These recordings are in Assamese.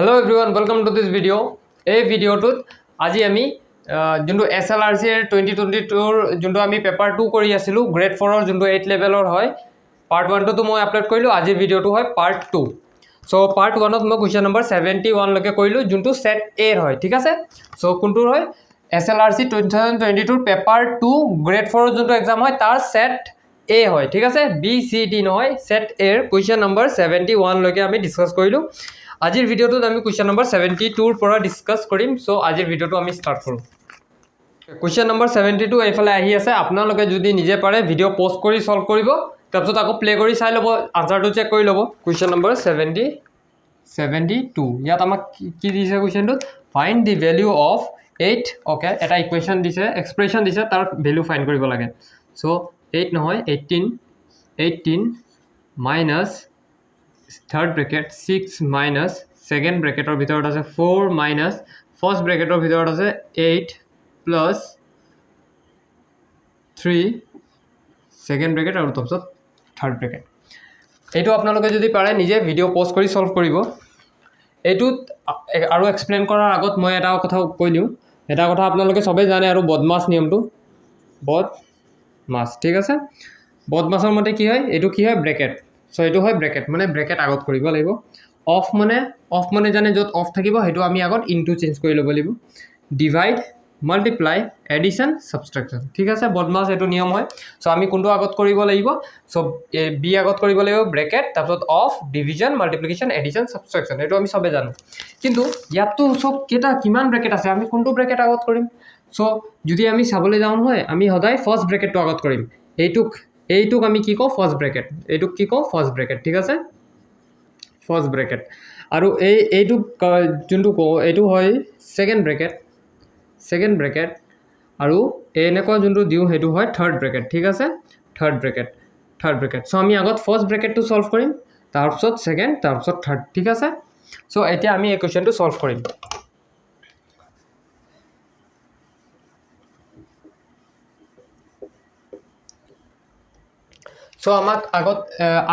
Hello everyone, welcome to this video. এই ভিডিওটোত আজি আমি যোনটো SLRC 2022 যোনটো আমি পেপাৰ 2 কৰি আছিলো গ্ৰেড 4 ৰ যোনটো 8 লেভেলৰ হয় পাৰ্ট 1 তো মই আপলোড কৰিলো আজি ভিডিওটো হয় পাৰ্ট 2 সো পাৰ্ট 1 ত মই কোৱেশ্চন নম্বৰ 71 লকে কৰিলো যোনটো সেট A হয় ঠিক আছে সো কোনটো হয় SLRC 2022 ৰ পেপাৰ 2 গ্ৰেড 4 ৰ যোনটো এক্সাম হয় তাৰ সেট A হয় ঠিক আছে B C D নহয় সেট A ৰ কোৱেশ্চন নম্বৰ 71 লকে আমি ডিসকাস কৰিলো আজিৰ ভিডিওটোত আমি কোৱেশ্চন নম্বৰ 72 ৰ পৰা ডিসকাস কৰিম সো আজিৰ ভিডিওটো আমি স্টাৰ্ট কৰো কোৱেশ্চন নম্বৰ 72 এইফালে আহি আছে আপোনালোকে যদি নিজে পাৰে ভিডিও পজ কৰি সলভ কৰিব তাৰপিছত আকৌ প্লে কৰি চাই লব আনসাৰটো চেক কৰি লব কোৱেশ্চন নম্বৰ 72 ইয়াত আমাক কি দিছে কোৱেশ্চনটো find the value of 8 okay এটা ইকুৱেশন দিছে এক্সপ্ৰেশন দিছে তাৰ ভ্যালু ফাইন্ড কৰিব লাগে সো 8 নহয় 18 minus third bracket 6 minus second bracket or ভিতৰত আছে 4 minus first bracket or ভিতৰত আছে 8 plus 3 second bracket আৰু তাৰপিছত third bracket এইটো আপোনালোকে যদি পাৰে নিজে ভিডিও পজ কৰি সলভ কৰিব এইটো আৰু এক্সপ্লেইন কৰাৰ আগত মই এটা কথা কৈ দিও এটা কথা আপোনালোকে সবে জানে আৰু বদমাছ নিয়মটো বদমাছ ঠিক আছে বদমাছৰ মতে কি হয় এইটো কি হয় ব্ৰেকেট সো এটো হয় ব্ৰেকেট মানে ব্ৰেকেট আগত কৰিব লাগিব অফ মানে জানে যত অফ থাকিব হেতু আমি আগত ইনটু চেঞ্জ কৰি লব লাগিব ডিভাইড মাল্টিপ্লাই এডিশন সাবট্ৰাকশন ঠিক আছে বদমাছ এটো নিয়ম হয় সো আমি কোনটো আগত কৰিব লাগিব সো বি আগত কৰিব লাগিব ব্ৰেকেট তাৰপিছত অফ ডিভিজন মাল্টিপ্লিকেশন এডিশন সাবট্ৰাকশন এটো আমি সবে জানো কিন্তু ইয়াতো সব কেটা কিমান ব্ৰেকেট আছে আমি কোনটো ব্ৰেকেট আগত কৰিম সো যদি আমি চাবলৈ যাও হয় আমি সদায় ফাৰ্স্ট ব্ৰেকেটটো আগত কৰিম এইটুক আমি কি কও ফাৰ্স্ট ব্ৰ্যাকেট এইটুক কি কও ফাৰ্স্ট ব্ৰ্যাকেট ঠিক আছে ফাৰ্স্ট ব্ৰ্যাকেট আৰু এইটু যোনটো কও এইটো হয় সেকেন্ড ব্ৰ্যাকেট আৰু এনেকুৱা যোনটো দিও হেতু হয় থাৰ্ড ব্ৰ্যাকেট ঠিক আছে থাৰ্ড ব্ৰ্যাকেট সো আমি আগত ফাৰ্স্ট ব্ৰ্যাকেটটো সলভ কৰিম তাৰপিছত সেকেন্ড তাৰপিছত থাৰ্ড ঠিক আছে সো এতিয়া আমি এই কোৱেশ্চনটো সলভ কৰিম সো আমাক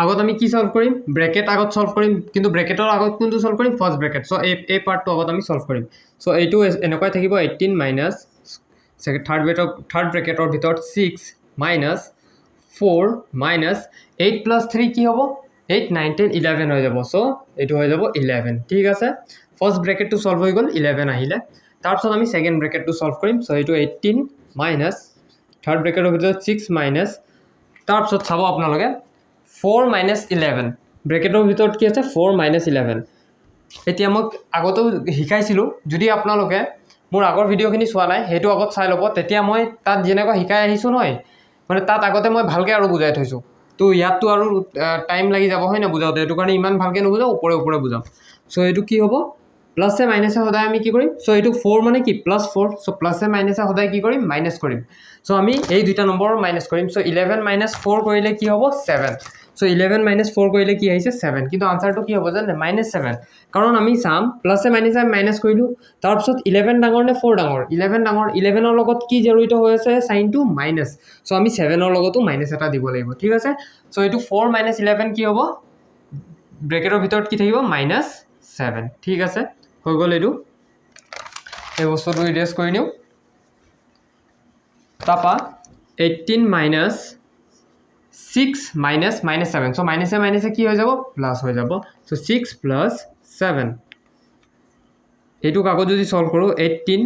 আগত আমি কি সলভ কৰিম ব্ৰ্যাকেট আগত সলভ কৰিম কিন্তু ব্ৰ্যাকেটৰ আগত কোনটো সলভ কৰিম ফাৰ্স্ট ব্ৰ্যাকেট সো এই পাৰ্টটো আগত আমি সলভ কৰিম সো এইটো এনেকৈ থাকিব 18 মাইনাস থাৰ্ড ব্ৰ্যাকেটৰ ভিতৰত 6 মাইনাস 4 মাইনাস 8 প্লাস 3 কি হ'ব 8 9 10 11 হৈ যাব সো এইটো হৈ যাব 11 ঠিক আছে ফার্স্ট ব্র্যাকেটটো সলভ হৈ গল 11 আহিলে তাৰপিছত আমি সেকেন্ড ব্ৰ্যাকেটটো সলভ কৰিম সো এইটো 18 মাইনাস থাৰ্ড ব্ৰ্যাকেটৰ ভিতৰত 6 মাইনাস তাৰপিছত চাব আপোনালোকে 4 minus 11 ব্ৰেকেটৰ ভিতৰত কি আছে 4 minus 11 এতিয়া মই আগতো শিকাইছিলো যদি আপোনালোকে মোৰ আগৰ ভিডিওখিনি চোৱা নাই হেতু আগত চাই লব তেতিয়া মই তাত যেনেকৈ শিকাই আহিছো নহয় মানে তাত আগতে মই ভালকে আৰু বুজাই থৈছো তো ইয়াতটো আৰু টাইম লাগি যাব হয় না বুজাওতে এটো কাৰণে ইমান ভালকে নুবুজাও ওপৰে বুজাম সো এটো কি হ'ব প্লাসে মাইনাসে সদায় আমি কি কৰিম সো এটো 4 মানে কি +4 সো প্লাসে মাইনাসে সদায় কি কৰিম মাইনাস কৰিম সো আমি এই দুইটা নম্বৰ মাইনাস কৰিম সো 11 - 4 কৰিলে কি হ'ব 7 সো 11 - 4 কৰিলে কি আহিছে 7 কিন্তু আনসাৰটো কি হ'ব জানে -7 কাৰণ আমি সাম প্লাসে মাইনাসে মাইনাস কৰিলো তাৰ পিছত 11 ডাঙৰ নে 4 ডাঙৰ 11 ডাঙৰ 11 ৰ লগত কি জড়িত হৈ আছে সাইনটো মাইনাস সো আমি 7 ৰ লগতো মাইনাস এটা দিব লাগিব ঠিক আছে সো এটো 4 - 11 কি হ'ব ব্ৰেকেটৰ ভিতৰত কি থাকিব -7 ঠিক আছে হৈ গল এটো এই বস্তুটো ইৰেজ কৰি নিও তাপা 18 minus 6 minus -7 so minus কি হৈ যাব প্লাস হৈ যাব so 6 plus 7 এটু কাগজ যদি সলভ কৰো 18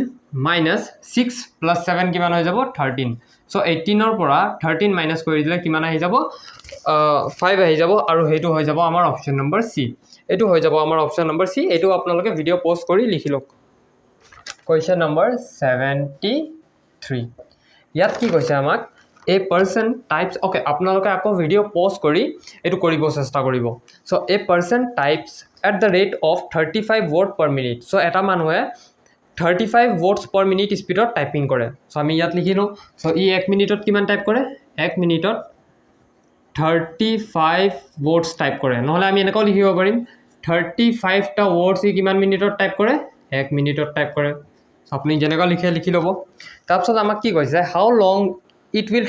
minus 6 plus 7 কিমান হৈ যাব 13 so 18 ৰ পৰা 13 মাইনাস কৰি দিলে কিমান আহি যাব 5 আহি যাব আৰু হেতু হৈ যাব আমাৰ অপচন নম্বৰ সি এটু হৈ যাব আমাৰ অপচন নম্বৰ সি এটু আপোনালোকে ভিডিও পজ কৰি লিখি লওক কোৱেশ্চন নম্বৰ 73 ইয়াত কি কৈছে আমাক a person types okay আপোনালোকে আকৌ ভিডিও পজ কৰি এটু কৰিব চেষ্টা কৰিব so a person types at the rate of 35 word per minute so এটা মানুহে 35 words per minute স্পিডত টাইপিং কৰে so আমি ইয়াত লিখিলো so ই 1 মিনিটত কিমান টাইপ কৰে 1 মিনিটত 35 words টাইপ কৰে নহলে আমি এনেকৈ লিখিব পাৰিম 35 টা words ই কিমান মিনিটত টাইপ কৰে 1 মিনিটত টাইপ কৰে আপনি যেনেকৈ লিখি লব তাৰপিছত আমাক কি কৈছে how long it will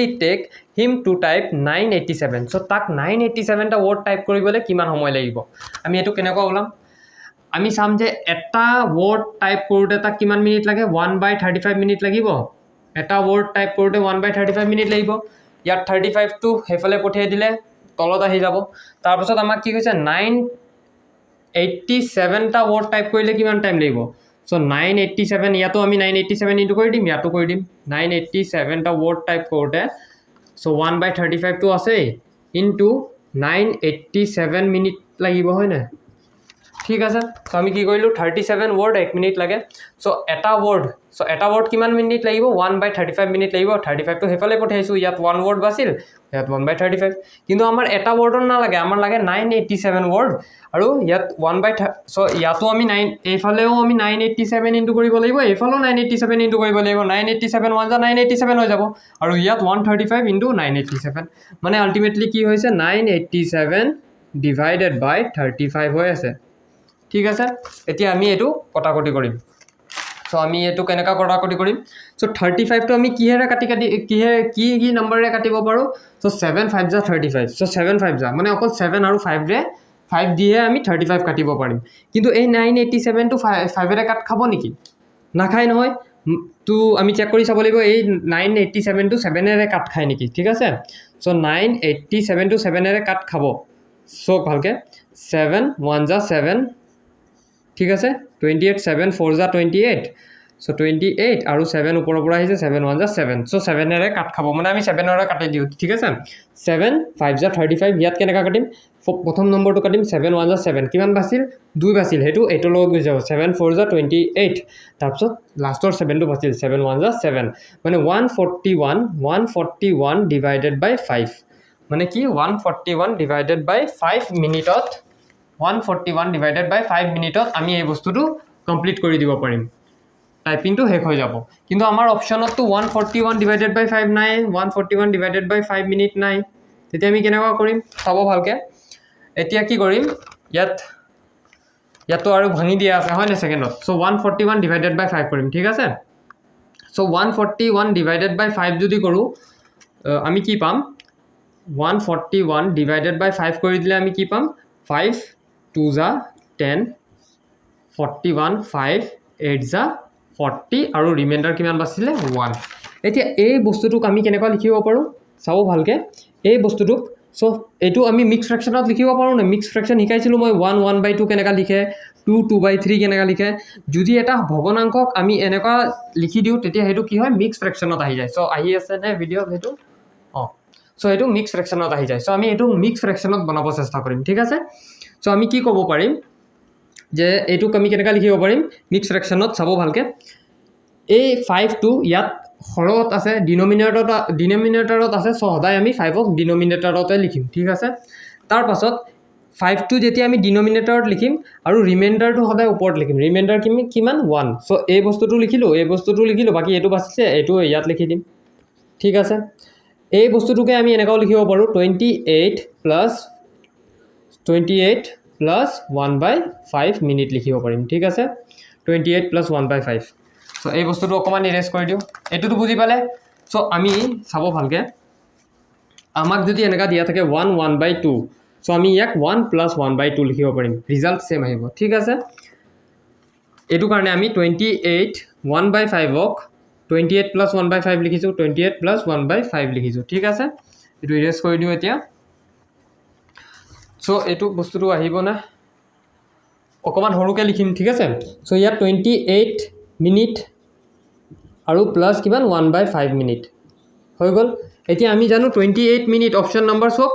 it take him to type 987 so tak 987 টা word type কৰিবলৈ কিমান সময় লাগিব আমি এটো কেনেকৈ ওলাম আমি চাম যে এটা ৱৰ্ড টাইপ কৰোঁতে তাক কিমান মিনিট লাগে 1/35 মিনিট লাগিব এটা ৱৰ্ড টাইপ কৰোঁতে 1/35 মিনিট লাগিব ইয়াত 35টো সেইফালে পঠিয়াই দিলে তলত আহি যাব তাৰপিছত আমাক কি কৈছে 987টা ৱৰ্ড টাইপ কৰিলে কিমান টাইম লাগিব চ' 987 ইয়াতো আমি 987 ইনটু কৰি দিম ইয়াতো কৰি দিম 987টা ৱৰ্ড টাইপ কৰোঁতে চ' 1/35টো আছেই ইনটু 987 মিনিট লাগিব হয় নাই ঠিক আছে চ' আমি কি কৰিলোঁ 37 ৱৰ্ড 1 মিনিট লাগে চ' এটা ৱৰ্ড কিমান মিনিট লাগিব 1/35 মিনিট লাগিব 35টো সেইফালে পঠাইছোঁ ইয়াত 1 ৱৰ্ড বাছিল ইয়াত 1/35 কিন্তু আমাৰ এটা ৱৰ্ডৰ নালাগে আমাৰ লাগে 987 ৱৰ্ড আৰু ইয়াত 1/30 চ' ইয়াতো আমি 9 এইফালেও আমি 987 ইনটু কৰিব লাগিব এইফালেও 987 ইনটু কৰিব লাগিব 987 1 যা 987 হৈ যাব আৰু ইয়াত 135 ইনটু 987 মানে আল্টিমেটলি কি হৈছে 987 ডিভাইডেড বাই 35 হৈ আছে ঠিক আছে এতিয়া আমি এইটো কটাকটি কৰিম চ' আমি এইটো কেনেকৈ কটাকটি কৰিম চ' 35টো আমি কিহেৰে কাটি কি নম্বৰেৰে কাটিব পাৰোঁ চ' 7 5 যা 35 চ' 7 5 যা মানে অকল 7 আৰু 5ৰে 5 দিহে আমি 35 কাটিব পাৰিম কিন্তু এই 987টো 5ৰে কাট খাব নেকি নাখায় নহয় তো আমি চেক কৰি চাব লাগিব এই 987টো 7ৰে কাট খায় নেকি ঠিক আছে চ' 987টো 7ৰে কাট খাব চ' ভালকৈ 7 1 যা 7 ঠিক আছে 28 7 4 যা 28 চ' 28 আৰু 7 ওপৰৰ পৰা আহিছে 7 1 যা 7 চ' 7ৰে কাট খাব মানে আমি 7ৰে কাটি দিওঁ ঠিক আছে 7 5 যা 35 ইয়াত কেনেকৈ কাটিম প্ৰথম নম্বৰটো কাটিম 7 1 যা 7 কিমান বাছিল 2 বাছিল সেইটো 8ৰ লগত গুচি যাব 7 4 যা 28 তাৰপিছত লাষ্টৰ 7টো বাছিল 7 1 যা 7 মানে 141 ডিভাইডেড বাই 5 মানে কি 141 ডিভাইডেড বাই 5 মিনিটত 141 ডিভাইডেড বাই 5 মিনিটত আমি এই বস্তুটো কমপ্লিট কৰি দিব পাৰিম টাইপিংটো শেষ হৈ যাব কিন্তু আমাৰ অপশ্যনততো 141 ডিভাইডেড বাই 5 নাই 141 ডিভাইডেড বাই 5 মিনিট নাই তেতিয়া আমি কেনেকুৱা কৰিম চাব ভালকৈ এতিয়া কি কৰিম ইয়াতো আৰু ভাঙি দিয়া আছে হয় নে ছেকেণ্ডত চ' 141 ডিভাইডেড বাই 5 কৰিম ঠিক আছে চ' 141 ডিভাইডেড বাই 5 যদি কৰোঁ আমি কি পাম 141 ডিভাইডেড বাই 5 কৰি দিলে আমি কি পাম 5 2 যা 10 41 5 8 যা 40 আৰু ৰিমাইণ্ডাৰ কিমান বাছিলে 1 এতিয়া এই বস্তুটোক আমি কেনেকুৱা লিখিব পাৰোঁ চাব ভালকৈ এই বস্তুটোক চ' এইটো আমি মিক্স ফ্ৰেকশ্যনত লিখিব পাৰোঁ নে মিক্স ফ্ৰেকশ্যন শিকাইছিলোঁ মই 1 1/2 কেনেকৈ লিখে 2 2/3 কেনেকৈ লিখে যদি এটা ভগ্নাংকক আমি এনেকুৱা লিখি দিওঁ তেতিয়া সেইটো কি হয় মিক্স ফ্ৰেকশ্যনত আহি যায় চ' আহি আছে নে ভিডিঅ'ত সেইটো অঁ চ' এইটো মিক্স ফ্ৰেকশ্যনত আহি যায় চ' আমি এইটো মিক্স ফ্ৰেকশ্যনত বনাব চেষ্টা কৰিম ঠিক আছে চ' আমি কি ক'ব পাৰিম যে এইটোক আমি কেনেকৈ লিখিব পাৰিম মিক্স ফ্ৰেকশ্যনত চাব ভালকৈ এই 5টো ইয়াত হৰত আছে ডিনমিনেটৰত আছে চ' সদায় আমি 5ক ডিনমিনেটৰতে লিখিম ঠিক আছে তাৰ পাছত 5টো যেতিয়া আমি ডিনমিনেটৰত লিখিম আৰু ৰিমাইণ্ডাৰটো সদায় ওপৰত লিখিম ৰিমাইণ্ডাৰ কিমান 1 চ' এই বস্তুটো লিখিলোঁ বাকী এইটো বাচিছে এইটো ইয়াত লিখি দিম ঠিক আছে এই বস্তুটোকে আমি এনেকুৱাও লিখিব পাৰোঁ 28 প্লাছ 1/5 মিনিট লিখিব পাৰিম ঠিক আছে 28 প্লাছ 1/5 চ' এই বস্তুটো অকণমান ইৰেজ কৰি দিওঁ এইটোতো বুজি পালে চ' আমি চাব ভালকৈ আমাক যদি এনেকুৱা দিয়া থাকে 1 1/2 চ' আমি ইয়াক 1 প্লাছ 1/2 লিখিব পাৰিম ৰিজাল্ট ছেম আহিব ঠিক আছে এইটো কাৰণে আমি 28 1/5ক 28 প্লাছ 1/5 লিখিছোঁ 28 প্লাছ 1/5 লিখিছোঁ ঠিক আছে এইটো ইৰেজ কৰি দিওঁ এতিয়া চ' এইটো বস্তুটো আহিবনে অকণমান সৰুকৈ লিখিম ঠিক আছে চ' ইয়াত 28 মিনিট আৰু প্লাছ কিমান 1/5 মিনিট হৈ গ'ল এতিয়া আমি জানো 28 মিনিট অপশ্যন নম্বৰ চাওক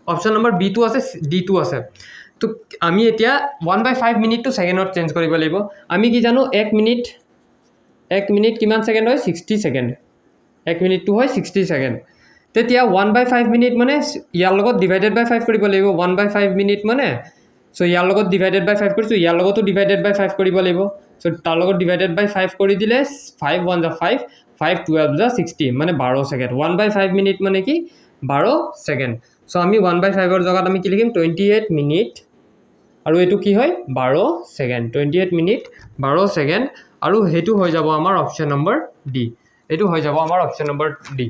অপশ্যন নম্বৰ বিটো আছে ডিটো আছে তো আমি এতিয়া 1/5 মিনিটটো ছেকেণ্ডত চেঞ্জ কৰিব লাগিব আমি কি জানো 1 মিনিট কিমান ছেকেণ্ড হয় 60 ছেকেণ্ড 1 মিনিটটো হয় 60 ছেকেণ্ড তেতিয়া 1/5 মিনিট মানে ইয়াৰ লগত ডিভাইডেড বাই 5 কৰিব লাগিব 1/5 মিনিট মানে চ' ইয়াৰ লগত ডিভাইডেড বাই 5 কৰিছোঁ ইয়াৰ লগতো ডিভাইডেড বাই 5 কৰিব লাগিব চ' তাৰ লগত ডিভাইডেড বাই 5 কৰি দিলে 5 1 যা 5 5 12 যা 60 মানে 12 ছেকেণ্ড 1/5 মিনিট মানে কি 12 ছেকেণ্ড চ' আমি 1/5ৰ জেগাত আমি কি লিখিম 28 মিনিট আৰু এইটো কি হয় 12 ছেকেণ্ড 28 মিনিট 12 ছেকেণ্ড আৰু সেইটো হৈ যাব আমাৰ অপশ্যন নম্বৰ ডি এইটো হৈ যাব আমাৰ অপশ্যন নম্বৰ ডি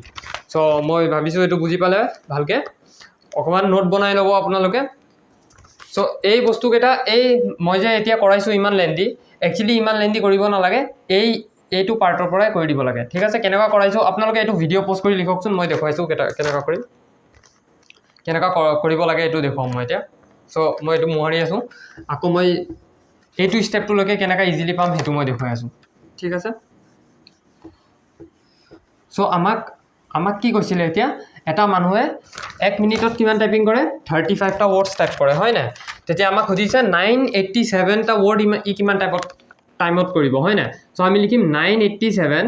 চ' মই ভাবিছোঁ এইটো বুজি পালে ভালকৈ অকণমান নোট বনাই ল'ব আপোনালোকে সো এই বস্তুকেইটা এই মই যে এতিয়া কৰাইছোঁ ইমান লেন্দি একচুৱেলি ইমান লেন্দি কৰিব নালাগে এইটো পাৰ্টৰ পৰাই কৰি দিব লাগে ঠিক আছে কেনেকুৱা কৰাইছোঁ আপোনালোকে এইটো ভিডিঅ' প'ষ্ট কৰি লিখকচোন মই দেখুৱাইছোঁ কেনেকুৱা কৰিম কেনেকুৱা কৰিব লাগে এইটো দেখুৱাম মই এতিয়া সো মই এইটো মোহাৰি আছোঁ আকৌ মই এইটো ষ্টেপটোলৈকে কেনেকুৱা ইজিলি পাম সেইটো মই দেখুৱাই আছোঁ ঠিক আছে সো আমাক কি কৈছিলে এতিয়া এটা মানুহে 1 মিনিটত কিমান টাইপিং কৰে 35টা ৱৰ্ডছ টাইপ কৰে হয় না তেতিয়া আমাক সুধিছে 987টা ৱৰ্ড ই কিমান টাইমত কৰিব হয় না সো আমি লিখিম 987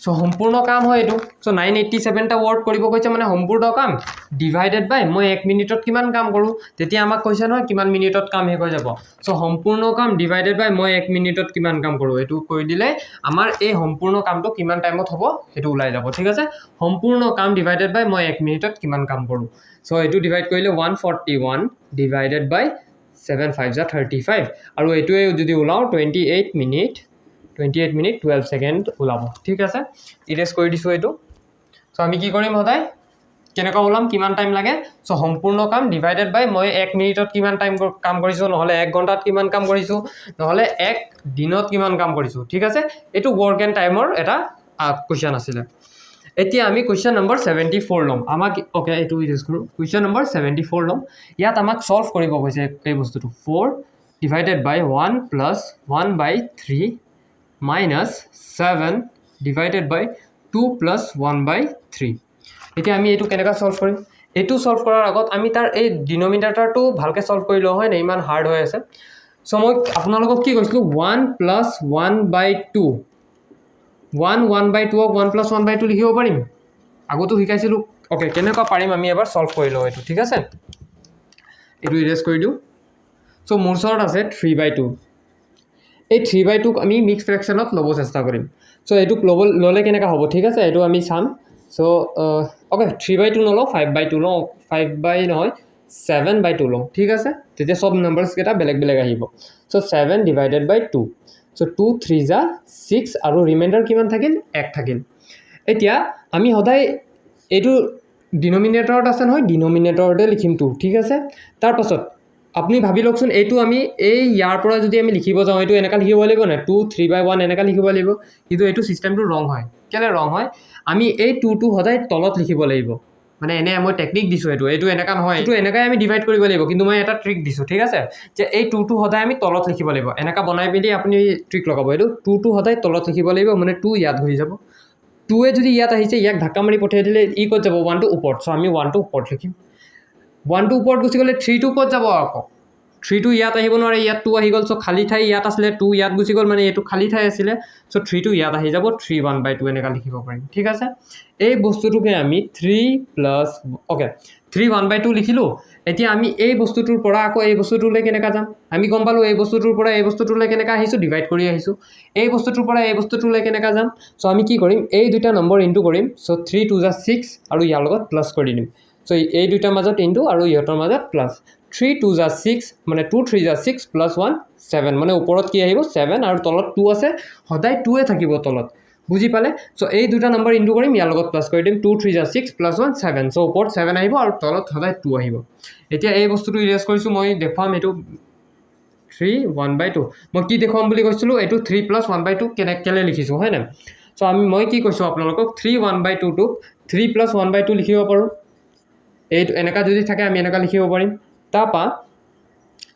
সো সম্পূৰ্ণ কাম হয় এইটো সো 987টা ৱৰ্ড কৰিব কৈছে মানে সম্পূৰ্ণ কাম ডিভাইডেড বাই মই 1 মিনিটত কিমান কাম কৰোঁ তেতিয়া আমাক কৈছে নহয় কিমান মিনিটত কাম শেষ হৈ যাব সো সম্পূৰ্ণ কাম ডিভাইডেড বাই মই 1 মিনিটত কিমান কাম কৰোঁ এইটো কৰি দিলে আমাৰ এই সম্পূৰ্ণ কামটো কিমান টাইমত হ'ব সেইটো ওলাই যাব ঠিক আছে সম্পূৰ্ণ কাম ডিভাইডেড বাই মই 1 মিনিটত কিমান কাম কৰোঁ সো এইটো ডিভাইড কৰিলে 141 ডিভাইডেড বাই 7 5 = 35 আৰু এইটোৱে যদি ওলাও 28 মিনিট 12 সেকেন্ড ওলাব ঠিক আছে ইৰেজ কৰি দিছোঁ এইটো সো আমি কি কৰিম সদায় কেনেকুৱা ওলাম কিমান টাইম লাগে সো সম্পূৰ্ণ কাম ডিভাইডেড বাই মই 1 মিনিটত কিমান টাইম কাম কৰিছোঁ নহলে 1 ঘণ্টাত কিমান কাম কৰিছোঁ নহলে 1 দিনত কিমান কাম কৰিছোঁ ঠিক আছে এইটো ওয়াৰ্ক এন্ড টাইমৰ এটা কোৱেশ্চন আছিল এতিয়া আমি কোৱেশ্চন নম্বৰ 74 লম আমাক ওকে এইটো ইউজ কৰো কোৱেশ্চন নম্বৰ 74 লম ইয়াত আমাক সলভ কৰিব কৈছে এই বস্তুটো 4 divided by 1 plus 1 by 3 minus 7 divided by 2 plus 1 by 3 এতিয়া আমি এইটো কেনেকা সলভ কৰিম এইটো সলভ কৰাৰ আগত আমি তাৰ এই ডিনোমিনেটৰটো ভালকে সলভ কৰি লও হয় না ইমান হাৰ্ড হৈ আছে সো মই আপোনালোকক কি কৈছিলো 1 plus 1 by 2 1 by 2 1 plus 1 by 2 লিখিব পাৰিম আগতো শিকাইছিলো ওকে কেনেকা পাৰিম আমি এবাৰ সলভ কৰি লও এইটো ঠিক আছে এইটো ইৰেজ কৰি দিও সো মোৰ ওচৰত আছে 3 by 2 এই 3 by 2 আমি মিক্স ফ্ৰেকশনত লব চেষ্টা কৰিম সো এইটো ললে কেনেকা হ'ব ঠিক আছে এইটো আমি চাম সো ওকে 3 by 2 নলো 5 by 2 লো 5 by নহয় 7 by 2 লো ঠিক আছে তেতিয়া সব নাম্বাৰস কেটা বেলেগ বেলেগ আহিব সো 7 divided by 2 সো 2 3 = 6 আৰু ৰিমাইন্ডাৰ কিমান থাকিল 1 থাকিল এতিয়া আমি সদায় এইটো ডিনোমিনেটৰত আছে নহয় ডিনোমিনেটৰতে লিখিম 2 ঠিক আছে তাৰ পাছত আপনি ভাবি লওকচোন এইটো আমি এই ইয়াৰ পৰা যদি আমি লিখিব যাও এইটো এনেকা লিখিব লাগিব না 2 3 by 1 এনেকা লিখিব লাগিব কিন্তু এইটো সিস্টেমটো ৰং হয় কেলে ৰং হয় আমি এই 2 টো সদায় তলত লিখিব লাগিব মানে এনে মই টেকনিক দিছো এইটো এনেকা নহয় এইটো এনেকাই আমি ডিভাইড কৰিব লাগিব কিন্তু মই এটা ট্ৰিক দিছো ঠিক আছে যে এই 2 টো সদায় আমি তলত লিখিব লাগিব এনেকা বনাই পেলি আপুনি ট্ৰিক লগাব এইটো 2 টো সদায় তলত লিখিব লাগিব মানে 2 ইয়াত হৈ যাব 2 এ যদি ইয়াত আহিছে ইয়াক ধাক্কা মাৰি পঠিয়াই দিলে ই ক'ত যাব 1 টো ওপৰত সো আমি 1 টো ওপৰত লিখিম 1 টো ওপৰত গুছি গলে 3 টো ক'ত যাব আকৌ 3 টো ইয়াত আহিব নোৱাৰে ইয়াত 2 আহি গল সো খালি ঠাই ইয়াত আসলে 2 ইয়াত গুছি গল মানে এটো খালি ঠাই আছিল সো 3 টো ইয়াত আহি যাব 3 1 by 2 এনেকা লিখিব পাৰিম ঠিক আছে এই বস্তুটোকে আমি 3 ওকে 3 1 by 2 লিখিলো এতিয়া আমি এই বস্তুটোৰ পৰা আকৌ এই বস্তুটোলৈ কেনেকা যাম আমি গম পালো এই বস্তুটোৰ পৰা এই বস্তুটোলৈ কেনেকা আহিছো ডিভাইড কৰি আহিছো এই বস্তুটোৰ পৰা এই বস্তুটোলৈ কেনেকা যাম সো আমি কি কৰিম এই দুটা নম্বৰ ইনটু কৰিম সো 3 2 = 6 আৰু ইয়াৰ লগত প্লাস কৰি দিম সো এই দুটা মাজত ইনটু আৰু ইহতৰ মাজত প্লাস 3 2 = 6 মানে 2 3 = 6 plus 1 7 মানে ওপৰত কি আহিব 7 আৰু তলত 2 আছে সদায় 2 এ থাকিব তলত বুজি পালে সো এই দুটা নম্বৰ ইনটু কৰিম ইয়াৰ লগত প্লাস কৰি দিম 2 3 = 6 plus 1 7 সো ওপৰত 7 আহিব আৰু তলত সদায় 2 আহিব এতিয়া এই বস্তুটো ইৰেজ কৰিছো মই দেখাম এটো 3 1 by 2 মই কি দেখাম বুলি কৈছিলো এটো 3 plus 1 by 2 কেলে লিখিছো হয় না সো মই কি কৈছো আপোনালোকক 3 1 by 2 টো 3 plus 1 by 2 লিখিব পাৰো এইটো এনেকা যদি থাকে আমি এনেকা লিখিব পাৰিম তাপা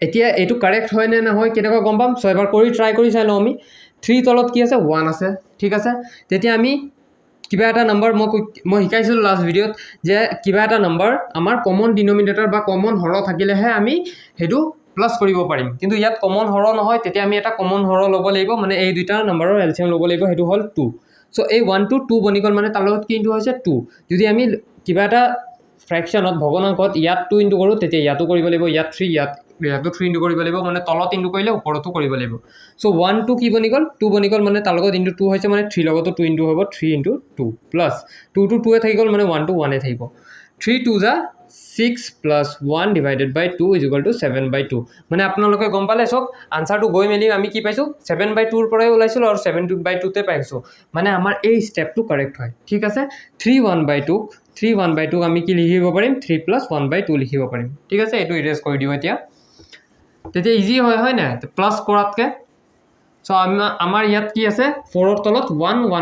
এতিয়া এটো কাৰেক্ট হয় না না হয় কেনেকা গম পাম সো এবাৰ কৰি ট্ৰাই কৰি চাই লও আমি 3 তলত কি আছে 1 আছে ঠিক আছে তেতিয়া আমি কিবা এটা নাম্বার মই শিকাইছিল লাস্ট ভিডিওত যে কিবা এটা নাম্বার আমাৰ কমন ডিনোমিনেটৰ বা কমন হৰ থাকিলেহে আমি হেতু প্লাস কৰিব পাৰিম কিন্তু ইয়াত কমন হৰ নহয় তেতিয়া আমি এটা কমন হৰ লব লাগিব মানে এই দুটা নাম্বাৰৰ এলসিএম লব লাগিব হেতু হল 2 সো এই 1 to 2 বনি গল মানে তাৰ লগত কি ইনটু হৈছে 2 যদি আমি কিবা এটা ফ্ৰেকশনত ভগ্নাংকত ইয়াত 2 ইনটু কৰো তেতিয়া ইয়াতো কৰিব লাগিব ইয়াত 3 ইয়াতো 3 ইনটু কৰিব লাগিব মানে তলত ইনটু কৰিলে ওপৰতো কৰিব লাগিব সো 1 to কি বনি গল 2 বনি গল মানে তাৰ লগত ইনটু 2 হৈছে মানে 3 লগতো 2 ইনটু হ'ব 3 into 2 প্লাস 2 to 2 এ থাকি গল মানে 1 to 1 এ থাকিব 3 2 = 6 + 1 / 2 = 7/2 মানে আপোনালোকে গম পালে চব আনসাৰটো গৈ মেলি আমি কি পাইছো 7/2 ৰ পৰাই ওলাইছিল আৰু 7/2 তে পাইছো মানে আমাৰ এই স্টেপটো কাৰেক্ট হয় ঠিক আছে 3/1/2 আমি কি লিখিব পাৰিম 3 + 1/2 লিখিব পাৰিম ঠিক আছে এটো ইৰেজ কৰি দিও এতিয়া তেতিয়া ইজি হয় না প্লাস কৰাতকে সো আমাৰ ইয়াত কি আছে 4 ৰ তলত 1 +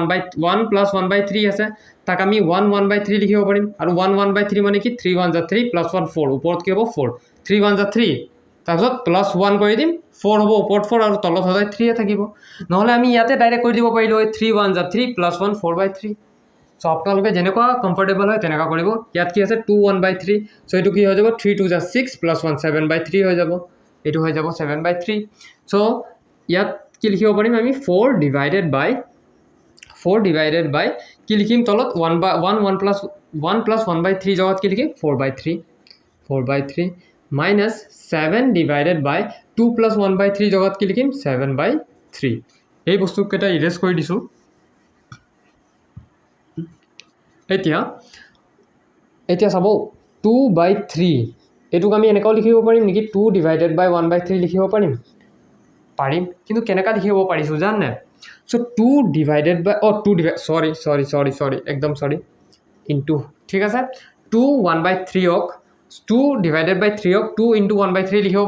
1/3 আছে তাক আমি 1 1/3 লিখিব পাৰিম আৰু 1 1/3 মানে কি 3 1 = 3 + 1 4 ওপৰত কি হ'ব 4 3 1 = 3 তাৰপিছত +1 কৰি দিম 4 হ'ব ওপৰত 4 আৰু তলত সদায় 3 থাকিব নহলে আমি ইয়াতে ডাইৰেক্ট কৰি দিব পাৰিলো 3 1 = 3 + 1 4/3 সো আপোনালোকে যেনেকুৱা কমফৰ্টেবল হয় তেনেকা কৰিব ইয়াত কি আছে 2 1/3 সো এটো কি হৈ যাব 3 2 = 6 + 1 7/3 হৈ যাব এটো হৈ যাব 7/3 সো ইয়াত কি লিখিব পাৰিম আমি 4 divided by কি লিখিম তলত 1 + 1/3 জগত কি লিখিম 4/3 minus 7 divided by 2 + 1/3 জগত কি লিখিম 7/3 এই বস্তু কেটা ইৰেজ কৰি দিছো এতিয়া চাব 2/3 এটুক আমি এনেকাও লিখিব পাৰিম নেকি 2 divided by 1/3 লিখিব পাৰিম কিন্তু কেনেকা লিখিব পাৰিছো জানে সো 2 divided by sorry একদম sorry into ঠিক আছে 2 1/3 ক 2 divided by 3 ক 2 into 1/3 লিখিব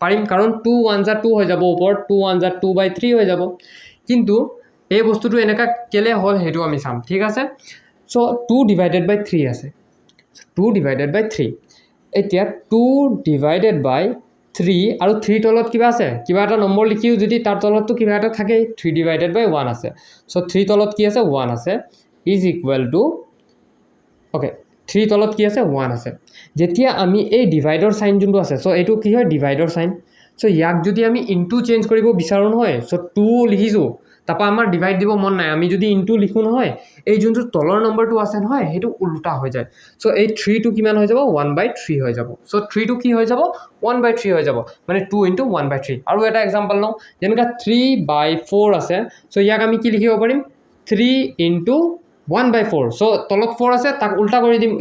পাৰিম কাৰণ 2 1 * 2 হৈ যাব ওপৰত 2 1 * 2/3 হৈ যাব কিন্তু এই বস্তুটো এনেকা কেলে হল হেতু আমি চাম ঠিক আছে সো 2 divided by 3 আছে 2 divided by 3 এতিয়া 2 divided by 3 আৰু 3 তলত কিবা আছে কিবা এটা নম্বৰ লিখিও যদি তাৰ তলতটো কিবা এটা থাকে 3 divided by 1 আছে সো 3 তলত কি আছে 1 আছে is equal to okay 3 তলত কি আছে 1 আছে যেতিয়া আমি এই ডিভাইডৰ সাইন যোনটো আছে সো এটো কি হয় ডিভাইডৰ সাইন সো ইয়াক যদি আমি ইনটু চেঞ্জ কৰিব বিচাৰো নহয় সো 2 লিখিছো তাপা আমাৰ ডিভাইড দিব মন নাই আমি যদি ইনটু লিখো নহয় এই যোনটো তলৰ নম্বৰটো আছে নহয় হেতু উল্টা হৈ যায় সো এই 3 টো কিমান হৈ যাব 1/3 হৈ যাব সো 3 টো কি হৈ যাব 1/3 হৈ যাব মানে 2 * 1/3 আৰু এটা एग्जांपल লও যেনেকা 3/4 আছে সো ইয়াক আমি কি লিখিব পাৰিম 3 * 1/4 সো তলত 4 আছে তাক উল্টা কৰি দিম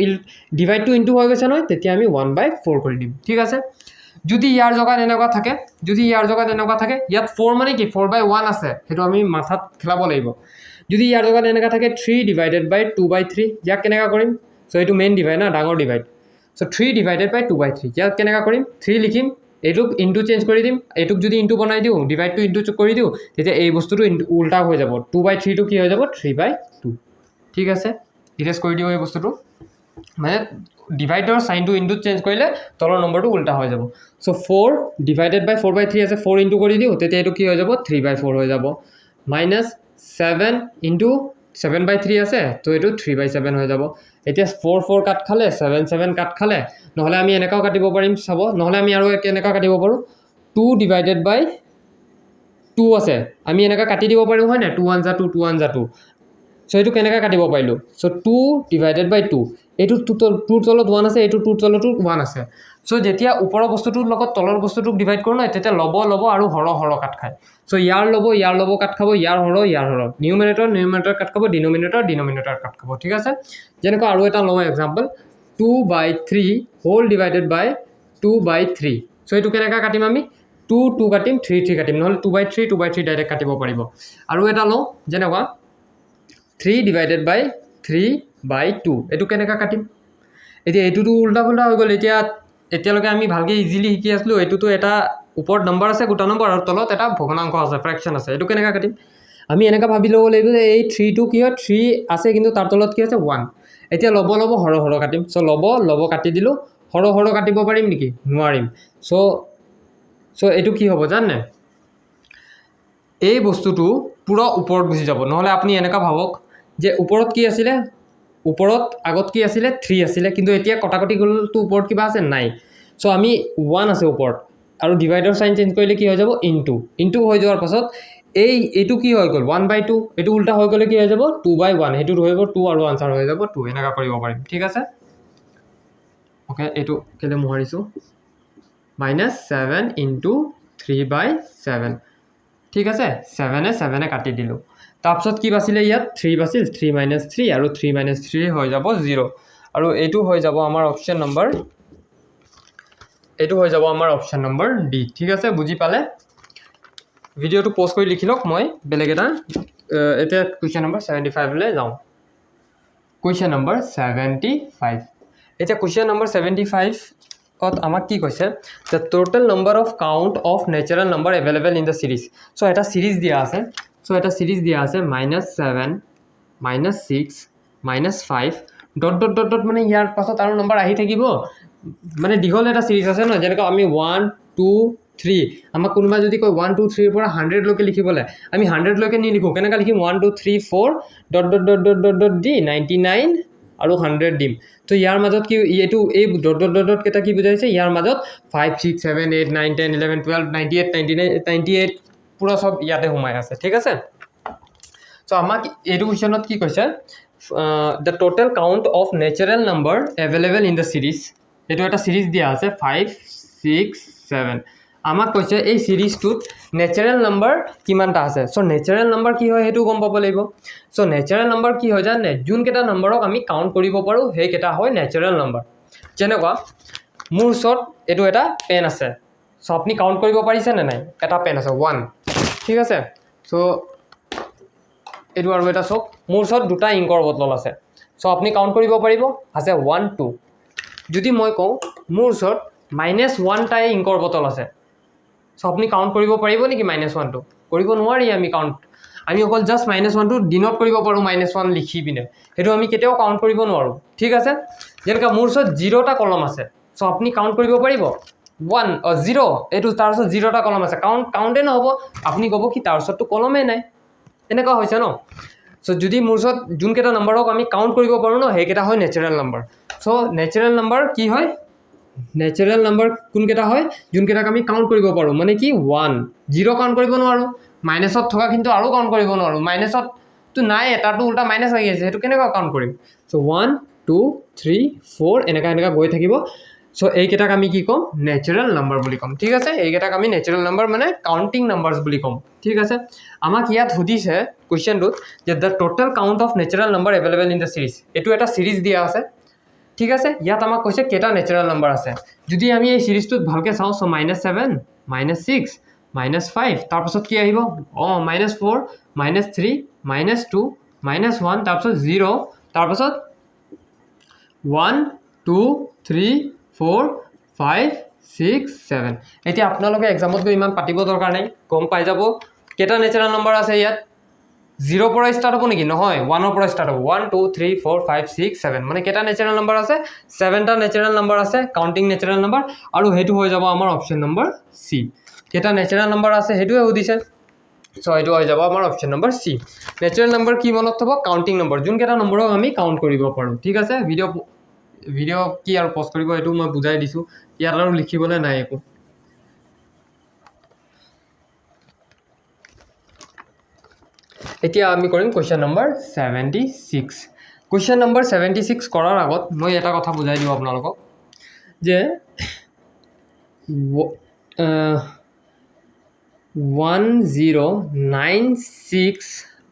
ডিভাইড টু ইনটু হৈ গৈছে নহয় তেতিয়া আমি 1/4 কৰি দিম ঠিক আছে যদি ইয়াৰ জগত এনেকুৱা থাকে ইয়াত 4 মানে কি 4/1 আছে হেতু আমি মাথাত খেলাব লাগিব যদি ইয়াৰ জগত এনেকা থাকে 3 divided by 2/3 ইয়াক কেনেকা কৰিম সো এটো মেইন ডিভাইড না ডাঙৰ ডিভাইড সো 3 divided by 2/3 ইয়াক কেনেকা কৰিম 3 লিখিম এটুক ইনটু চেঞ্জ কৰি দিম এটুক যদি ইনটু বনাই দিও ডিভাইড টু ইনটু কৰি দিও তেতিয়া এই বস্তুটো উল্টা হৈ যাব 2/3 টো কি হৈ যাব 3/2 ঠিক আছে ইৰেজ কৰি দিও এই বস্তুটো মানে ডিভাইডৰ সাইনটো ইনটু চেঞ্জ কৰিলে তলৰ নম্বৰটো উল্টা হৈ যাব সো 4 divided by 4/3 আছে 4 ইনটু কৰি দিও তেতিয়া এটো কি হৈ যাব 3/4 হৈ যাব minus 7 into 7/3 আছে তো এটো 3/7 হৈ যাব এতিয়া 4 4 কাট খালে 7 7 কাট খালে নহলে আমি এনেকাও কাটিব পাৰিম চাব নহলে আমি আৰু এনেকা কাটিব পাৰো 2 divided by 2 আছে আমি এনেকা কাটি দিব পাৰো হয় না 2 1 * 2 2 1 * 2 সো এটো কেনেকা কাটিব পাইলো সো 2 divided by 2 এটো 2 তলত 1 আছে এটো 2 তলত 1 আছে সো যেতিয়া ওপৰৰ বস্তুটোৰ লগত তলৰ বস্তুটোক ডিভাইড কৰো না তেতিয়া লব আৰু হৰ কাট খায় সো ইয়াৰ লব কাট খাব ইয়াৰ হৰ নিউমাৰেটৰ কাট খাব ডিনোমিনেটৰ কাট খাব ঠিক আছে যেনেকৈ আৰু এটা লও एग्जांपल 2/3 হোল ডিভাইডেড বাই 2/3 সো এটো কেনেকা কাটিম আমি 2 2 কাটিম 3 3 কাটিম নহলে 2/3 ডাইৰেক্ট কাটিব পাৰিব আৰু এটা লও যেনেকুৱা 3 divided by 3/2 এটো কেনেকা কাটিম এতিয়া এটোটো উল্টা ফুল্টা হৈ গল এতিয়ালৈকে আমি ভালকে ইজিলি শিকি আসলো এটোটো এটা ওপৰত নম্বৰ আছে গোটা নম্বৰ আৰু তলত এটা ভগ্নাংশ আছে ফ্ৰেকশন আছে এটো কেনেকা কাটিম আমি এনেকা ভাবি লব লাগিব যে এই 3 টো কি হয় 3 আছে কিন্তু তাৰ তলত কি আছে 1 এতিয়া লব হৰ কাটিম সো লব কাটি দিলো হৰ কাটিব পাৰিম নেকি নোৱাৰিম সো এটো কি হ'ব জানে এই বস্তুটো পুৰা ওপৰত গুছি যাব নহলে আপুনি এনেকা ভাবক যে ওপৰত কি আছিল ওপৰত আগত কি আছিল 3 আছিল কিন্তু এতিয়া কটাকটি গল তো ওপৰত কিবা আছে নাই সো আমি 1 আছে ওপৰত আৰু ডিভাইডৰ সাইন চেঞ্জ কৰিলে কি হৈ যাব ইনটু হৈ যোৱাৰ পাছত এইটো কি হৈ গল 1/2 এটো উল্টা হৈ গলে কি হৈ যাব 2/1 হেতু ৰহিব 2 আৰু আনসাৰ হৈ যাব 2 এনেকা কৰিব পাৰিম ঠিক আছে ওকে এটো কেলে মোহাৰিছো -7 into 3/7 ঠিক আছে 7 এ কাটি দিলো তাৰপিছত কি বাছিলে ইয়াত 3 বাছিল 3 - 3 আৰু 3 - 3 হৈ যাব 0 আৰু এইটো হৈ যাব আমাৰ অপশ্যন নম্বৰ ডি ঠিক আছে বুজি পালে ভিডিঅ'টো পজ কৰি লিখি লওক মই বেলেগ এটা এতিয়া কুৱেশ্যন নম্বৰ 75 লৈ যাওঁ কুৱেশ্যন নম্বৰ 75 এতিয়া কুৱেশ্যন নম্বৰ 75 ত আমাক কি কৈছে the total number of count of natural number available in the series so এটা series দিয়া আছে -7 -6 -5 ডট ডট ডট ডট মানে ইয়াৰ পাছত আৰু নম্বৰ আহি থাকিব মানে দীঘল এটা সিরিজ আছে ন যেনেকৈ আমি 1 2 3 আমাক কোনোবা যদি কয় 1 2 3 পৰা 100 লৈকে লিখিবলে আমি 100 লৈকে নি লিখো কেনেকৈ লিখিম 1 2 3 4 dot dot dot dot dot dot the 99 আৰু 100 দিম তো ইয়াৰ মাজত কি এইটো এই ডট ডট ডট ডট কেটা কি বুজাইছে ইয়াৰ মাজত 5 6 7 8 9 10 11 12 98 99 98 পুৰা সব ইয়াতে সোমাই আছে ঠিক আছে সো আমাক এইটো কোৱেশ্যনত কি কৈছে the total count of natural number available in the series এটো এটা সিরিজ দিয়া আছে 5 6 7 আমাক কৈছে এই সিরিজটোত ন্যাচারাল নাম্বার কিমানটা আছে সো ন্যাচারাল নাম্বার কি হয় হেতু গম পাব লাগিব সো ন্যাচারাল নাম্বার কি হয় জানে জুন কেটা নাম্বাৰক আমি কাউন্ট কৰিব পাৰো হে কেটা হয় ন্যাচাৰাল নাম্বাৰ যেনেকুৱা মোৰ ওচৰত এটো এটা পেন আছে সো আপনি কাউন্ট কৰিব পাৰিছে নে নাই এটা পেন আছে 1 ঠিক আছে সো এটো আৰু এটা সক মোৰ ওচৰত দুটা ইংকৰ বটল আছে সো আপনি কাউন্ট কৰিব পাৰিব আছে 1 2 যদি মই কওঁ মোৰ ওচৰত -1 টাই ইংকৰ বটল আছে সো আপনি কাউন্ট কৰিব পাৰিব নেকি -1 টো কৰিব নোৱাৰি আমি কাউন্ট আমি অকল জাস্ট -1 টো দিনত কৰিব পাৰো -1 লিখি বিনে হেতু আমি কেতিয়াও কাউন্ট কৰিব নোৱাৰো ঠিক আছে যেনেকৈ মোৰ ওচৰত 0 টা কলম আছে সো আপনি কাউন্ট কৰিব পাৰিব 1 0 এটো তাৰ ওচৰত 0 টা কলম আছে কাউন্টে নহব আপনি ক'ব কি তাৰ ওচৰত তো কলমে নাই এনেকুৱা হৈছে ন সো যদি মোৰ ওচৰত জুন কেটা নাম্বাৰক আমি কাউন্ট কৰিব পাৰো ন হে কেটা হয় natural number so natural number কি হয় ন্যাচারাল নাম্বার কোন কেটা হয় জুন কেটাক আমি কাউন্ট কৰিব পাৰো মানে কি 1 0 কাউন্ট কৰিব নোৱাৰো মাইনাসত থকা কিন্তু আৰু কাউন্ট কৰিব নোৱাৰো মাইনাসত তো নাই এটাটো উল্টা মাইনাস হৈ আছে হেতু কেনেকৈ কাউন্ট কৰিম সো 1 2 3 4 এনেকা গৈ থাকিব সো এই কেটাক আমি কি কম ন্যাচারাল নাম্বার বুলি কম ঠিক আছে এই কেটাক আমি ন্যাচারাল নাম্বার মানে কাউন্টিং নাম্বারস বুলি কম ঠিক আছে আমাক ইয়াত সুধিছে কোৱেশ্যনটোত যে the total count of natural number available in the series এটো এটা সিরিজ দিয়া আছে ঠিক আছে ইয়াত আমাক কৈছে কেটা ন্যাচারাল নাম্বার আছে যদি আমি এই সিরিজটোত ভালকে চাও সো -7 -6 -5 তাৰ পাছত কি আহিব -4 -3 -2 -1 তাৰ পাছত 0 তাৰ পাছত 1 2 3 4 5 6 7 এতিয়া আপোনালোকে এক্সামত গৈ ইমান পাতিব দৰকাৰ নাই গম পাই যাব কেটা ন্যাচাৰাল নাম্বাৰ আছে ইয়াত 0 পৰা স্টাৰ্ট হ'ব নেকি নহয় 1 পৰা স্টার্ট হ'ব 1 2 3 4 5 6 7 মানে কেটা ন্যাচারাল নাম্বার আছে 7 টা ন্যাচারাল নাম্বার আছে কাউন্টিং ন্যাচারাল নাম্বার আৰু হেতু হৈ যাব আমাৰ অপশন নম্বৰ সি কেটা ন্যাচাৰাল নাম্বাৰ আছে হেতুৱে উদিছে সো এটো হৈ যাব আমাৰ অপশন নম্বৰ সি ন্যাচাৰাল নাম্বাৰ কি মনত থব কাউন্টিং নাম্বাৰ জুন কেটা নম্বৰক আমি কাউন্ট কৰিব পাৰো ঠিক আছে ভিডিও কি আৰু পজ কৰিব এটো মই বুজাই দিছো ইয়াত আৰু লিখিবলৈ নাই একো এতিয়া আমি কৰিম কোৱেশ্যন নম্বৰ 76 কোৱেশ্যন নম্বৰ 76 কৰাৰ আগত মই এটা কথা বুজাই দিও আপোনালোকক যে 1096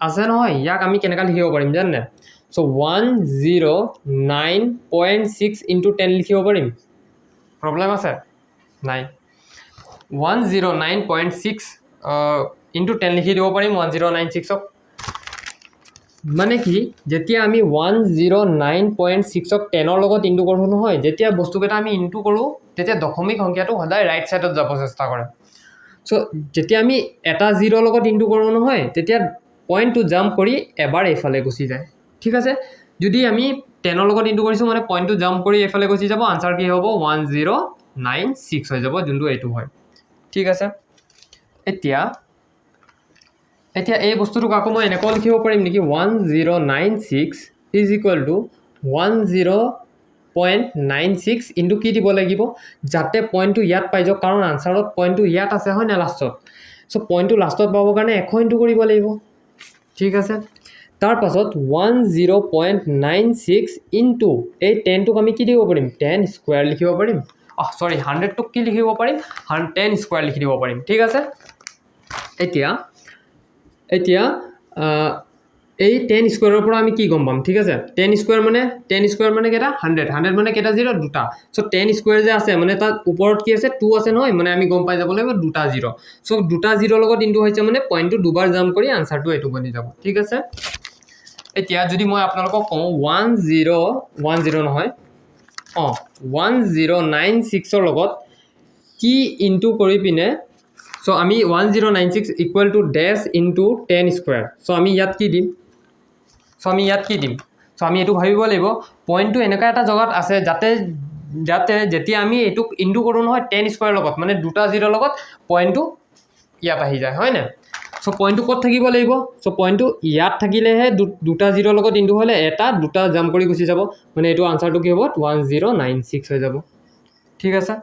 আছে নহয় ইয়াক আমি কেনেকৈ লিখিব পাৰিম জানে সো 109.6 into 10 লিখিব পাৰিম প্ৰবলেম আছে নাই 109.6 into 10 লিখি দিব পাৰিম 1096 মানে কি যেতিয়া আমি 109.6 ক 10 ৰ লগত ইনটু কৰো নহয় যেতিয়া বস্তুকেটা আমি ইনটু কৰো তেতিয়া দশমিক সংখ্যাটো সদায় ৰাইট সাইডত যাব চেষ্টা কৰে সো যেতিয়া আমি এটা 0 লগত ইনটু কৰো নহয় তেতিয়া পয়েন্টটো জাম্প কৰি এবাৰ এইফালে গুচি যায় ঠিক আছে যদি আমি 10 ৰ লগত ইনটু কৰিছো মানে পয়েন্টটো জাম্প কৰি এইফালে গুচি যাব আনসার কি হ'ব 1096 হৈ যাব যোনটো এইটো হয় ঠিক আছে এতিয়া এই বস্তুটো কাকো মই এনেকৈ লিখিব পাৰিম নেকি 1096 is equal to 10.96 into কি দিব লাগিব যাতে পয়েন্টটো ইয়াত পাই যাওক কাৰণ আনসাৰত পয়েন্টটো ইয়াত আছে হয় না লাষ্টত সো পয়েন্টটো লাষ্টত পাব কাৰণে 100 ইনটু কৰিব লাগিব ঠিক আছে তাৰ পাছত 10.96 into এই 10 টোক আমি কি দিব পাৰিম 10 স্কয়াৰ লিখিব পাৰিম সৰি 100 টোক কি লিখিব পাৰিম 10 স্কয়াৰ লিখি দিব পাৰিম ঠিক আছে এতিয়া এই 10 স্কোয়াৰৰ পৰা আমি কি গম পাম ঠিক আছে 10 স্কোয়াৰ মানে কেটা 100 মানে কেটা জিৰ' দুটা সো 10 স্কোয়াৰ যে আছে মানে তাত ওপৰত কি আছে 2 আছে নহয় মানে আমি গম পাই যাব লাগিব দুটা জিৰ' সো দুটা জিৰ' লগত ইনটু হৈছে মানে পইণ্টটো দুবাৰ জাম্প কৰি আনসাৰটো এটো বনি যাব ঠিক আছে এতিয়া যদি মই আপোনালোকক কওঁ 1010 নহয় 1096 ৰ লগত কি ইনটু কৰি পিনে সো আমি 1096 ইকুৱেল টু ডেশ ইনটু 10 স্কোয়াৰ সো আমি ইয়াত কি দিম সো আমি এটো ভাবিব লাগিব পইণ্টটো এনেকা এটা জগাত আছে যাতে যেতিয়া আমি এটুক ইনটু কৰো নহয় 10 স্কোয়াৰ লগত মানে দুটা জিৰ' লগত পইণ্টটো ইয়াত আহি যায় হয় না সো পইণ্টটো ক'ত থাকিব লাগিব সো পইণ্টটো ইয়াত থাকিলেহে দুটা জিৰ' লগত ইনটু হলে এটা দুটা জাম্প কৰি গুচি যাব মানে এটো আনসাৰটো কি হ'ব 1096 হৈ যাব ঠিক আছে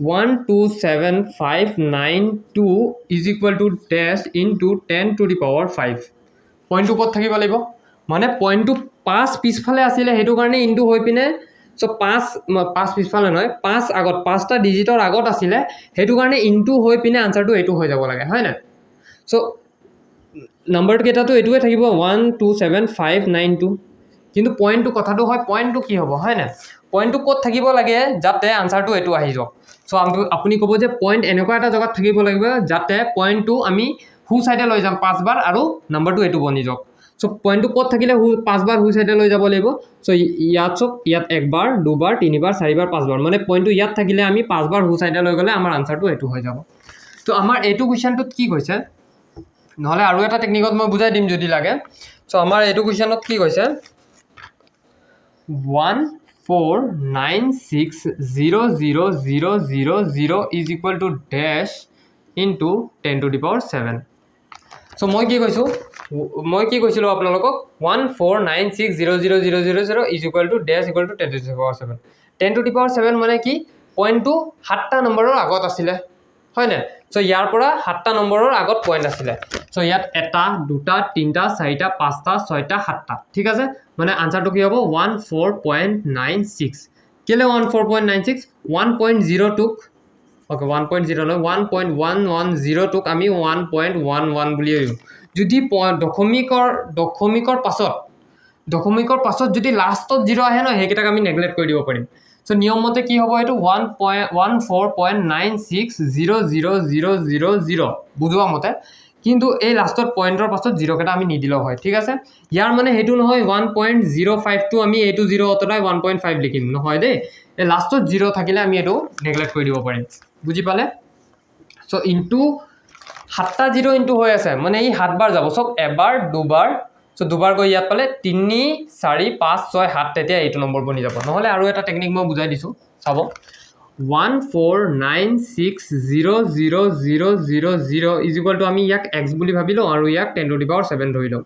127,592 is equal to dash into 10 to the power 5 পইণ্টটো ক'ত থাকিব লাগিব মানে পইণ্টটো 5 পিছফালে আছিলে হেতু কাৰণে ইনটু হৈ পিনে সো 5 পিছফালে নহয় 5 আগত 5টা ডিজিটৰ আগত আছিলে হেতু কাৰণে ইনটু হৈ পিনে আনসাৰটো এটো হৈ যাব লাগে হয় না সো নাম্বাৰ কেটাটো এটোৱে থাকিব 127592 কিন্তু পইণ্টটো কথাটো হয় পইণ্টটো কি হ'ব হয় না পইণ্টটো ক'ত থাকিব লাগে যাতে আনসাৰটো এটো আহি যাওক সো আপুনি ক'ব যে পইণ্ট এনেকুৱা এটা জগাত থাকিব লাগিব যাতে পইণ্টটো আমি হু সাইডে লৈ যাম 5 বাৰ আৰু নাম্বাৰটো এটো বনি যাওক সো পইণ্টটো ক'ত থাকিলে 5 বাৰ হু সাইডে লৈ যাব লাগিব সো ইয়াত একবাৰ দুবাৰ তিনিবাৰ চাৰিবাৰ পাঁচবাৰ মানে পইণ্টটো ইয়াত থাকিলে আমি 5 বাৰ হু সাইডে লৈ গলে আমাৰ আনসাৰটো এটো হৈ যাব তো আমাৰ এটো কোৱেশ্চনটোত কি কৈছে নহলে আৰু এটা টেকনিকত মই বুজাই দিম যদি লাগে সো আমাৰ এটো কোৱেশ্চনত কি কৈছে 149600000 is equal to dash into 10 to the power 7 so মই কি কৈছিলো আপোনালোকক 149600000 is equal to dash equal to 10 to the power 7 10 to the power 7 মানে কি পইণ্টটো 7টা নম্বৰৰ আগত আছিলে হয় না সো ইয়াৰ পৰা 7টা নম্বৰৰ আগত পইণ্ট আছিলে সো ইয়াত এটা দুটা তিনটা চাৰিটা পাঁচটা ছয়টা সাতটা ঠিক আছে মানে আনসাৰটো কি হ'ব 14.96 কেলে 14.96 1.0 টুক ওকে 1.0 নহয় 1.110 টুক আমি 1.11 বুলি লিখো যদি দশমিকৰ পাছত যদি লাষ্টত 0 আহে ন হেকেটাক আমি নেগলেক্ট কৰি দিব পাৰিম সো নিয়ম মতে কি হ'ব এটো 1.14.960000 বুজোৱা মতে কিন্তু এই লাষ্টৰ পইণ্টৰ পাছত 0 কেটা আমি নিদিলেও হয় ঠিক আছে ইয়াৰ মানে হেতু নহয় 1.052 আমি এটো 0 অতৰাই 1.5 লিখিম নহয় দে এই লাষ্টত 0 থাকিলে আমি এটো নেগলেক্ট কৰি দিব পাৰিম বুজি পালে সো ইনটু 7টা 0 ইনটু হৈ আছে মানে এই 7 বাৰ যাব সব এবাৰ দুবাৰ সো দুবাৰ গৈ ইয়াত পালে 3 4 5 6 7 তেতিয়া এইটো নম্বৰ বনি যাব নহলে আৰু এটা টেকনিক মই বুজাই দিছো চাব 149600000 is equal to আমি ইয়াক x বুলি ভাবিলো আৰু ইয়াক 10 to the power 7 ধৰিলো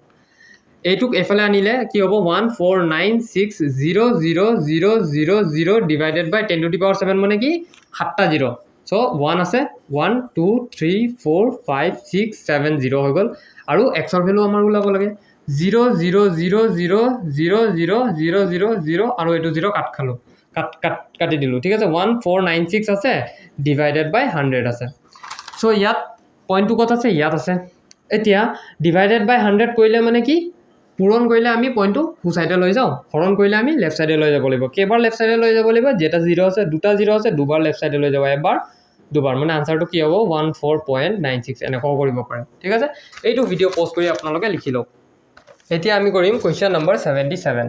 এইটুক এফালে আনিলে কি হ'ব 149600000 divided by 10 to the power 7 মানে কি 7টা 0 সো 1 আছে 1 2 3 4 5 6 7 0 হৈ গল আৰু x ৰ ভ্যালু আমাৰ ওলাব লাগে 000000000 আৰু এটো 0 কাটি দিলো ঠিক আছে 1496 আছে ডিভাইডেড বাই 100 আছে সো ইয়াত পইণ্টটো কত আছে ইয়াত আছে এতিয়া ডিভাইডেড বাই 100 কৰিলে মানে কি পূৰণ কৰিলে আমি পইণ্টটো হু সাইডে লৈ যাও হৰণ কৰিলে আমি লেফট সাইডে লৈ যাব লাগিব কেবাৰ লেফট সাইডে লৈ যাব লাগিব যেটা 0 আছে দুটা 0 আছে দুবাৰ লেফট সাইডে লৈ যাব এবাৰ দুবাৰ মানে আনসাৰটো কি হ'ব 14.96 এনেকৈ কৰিব পাৰে ঠিক আছে এইটো ভিডিও পোষ্ট কৰি আপোনালোকে লিখি লওক এতিয়া আমি কৰিম কোৱেশ্চন নম্বৰ 77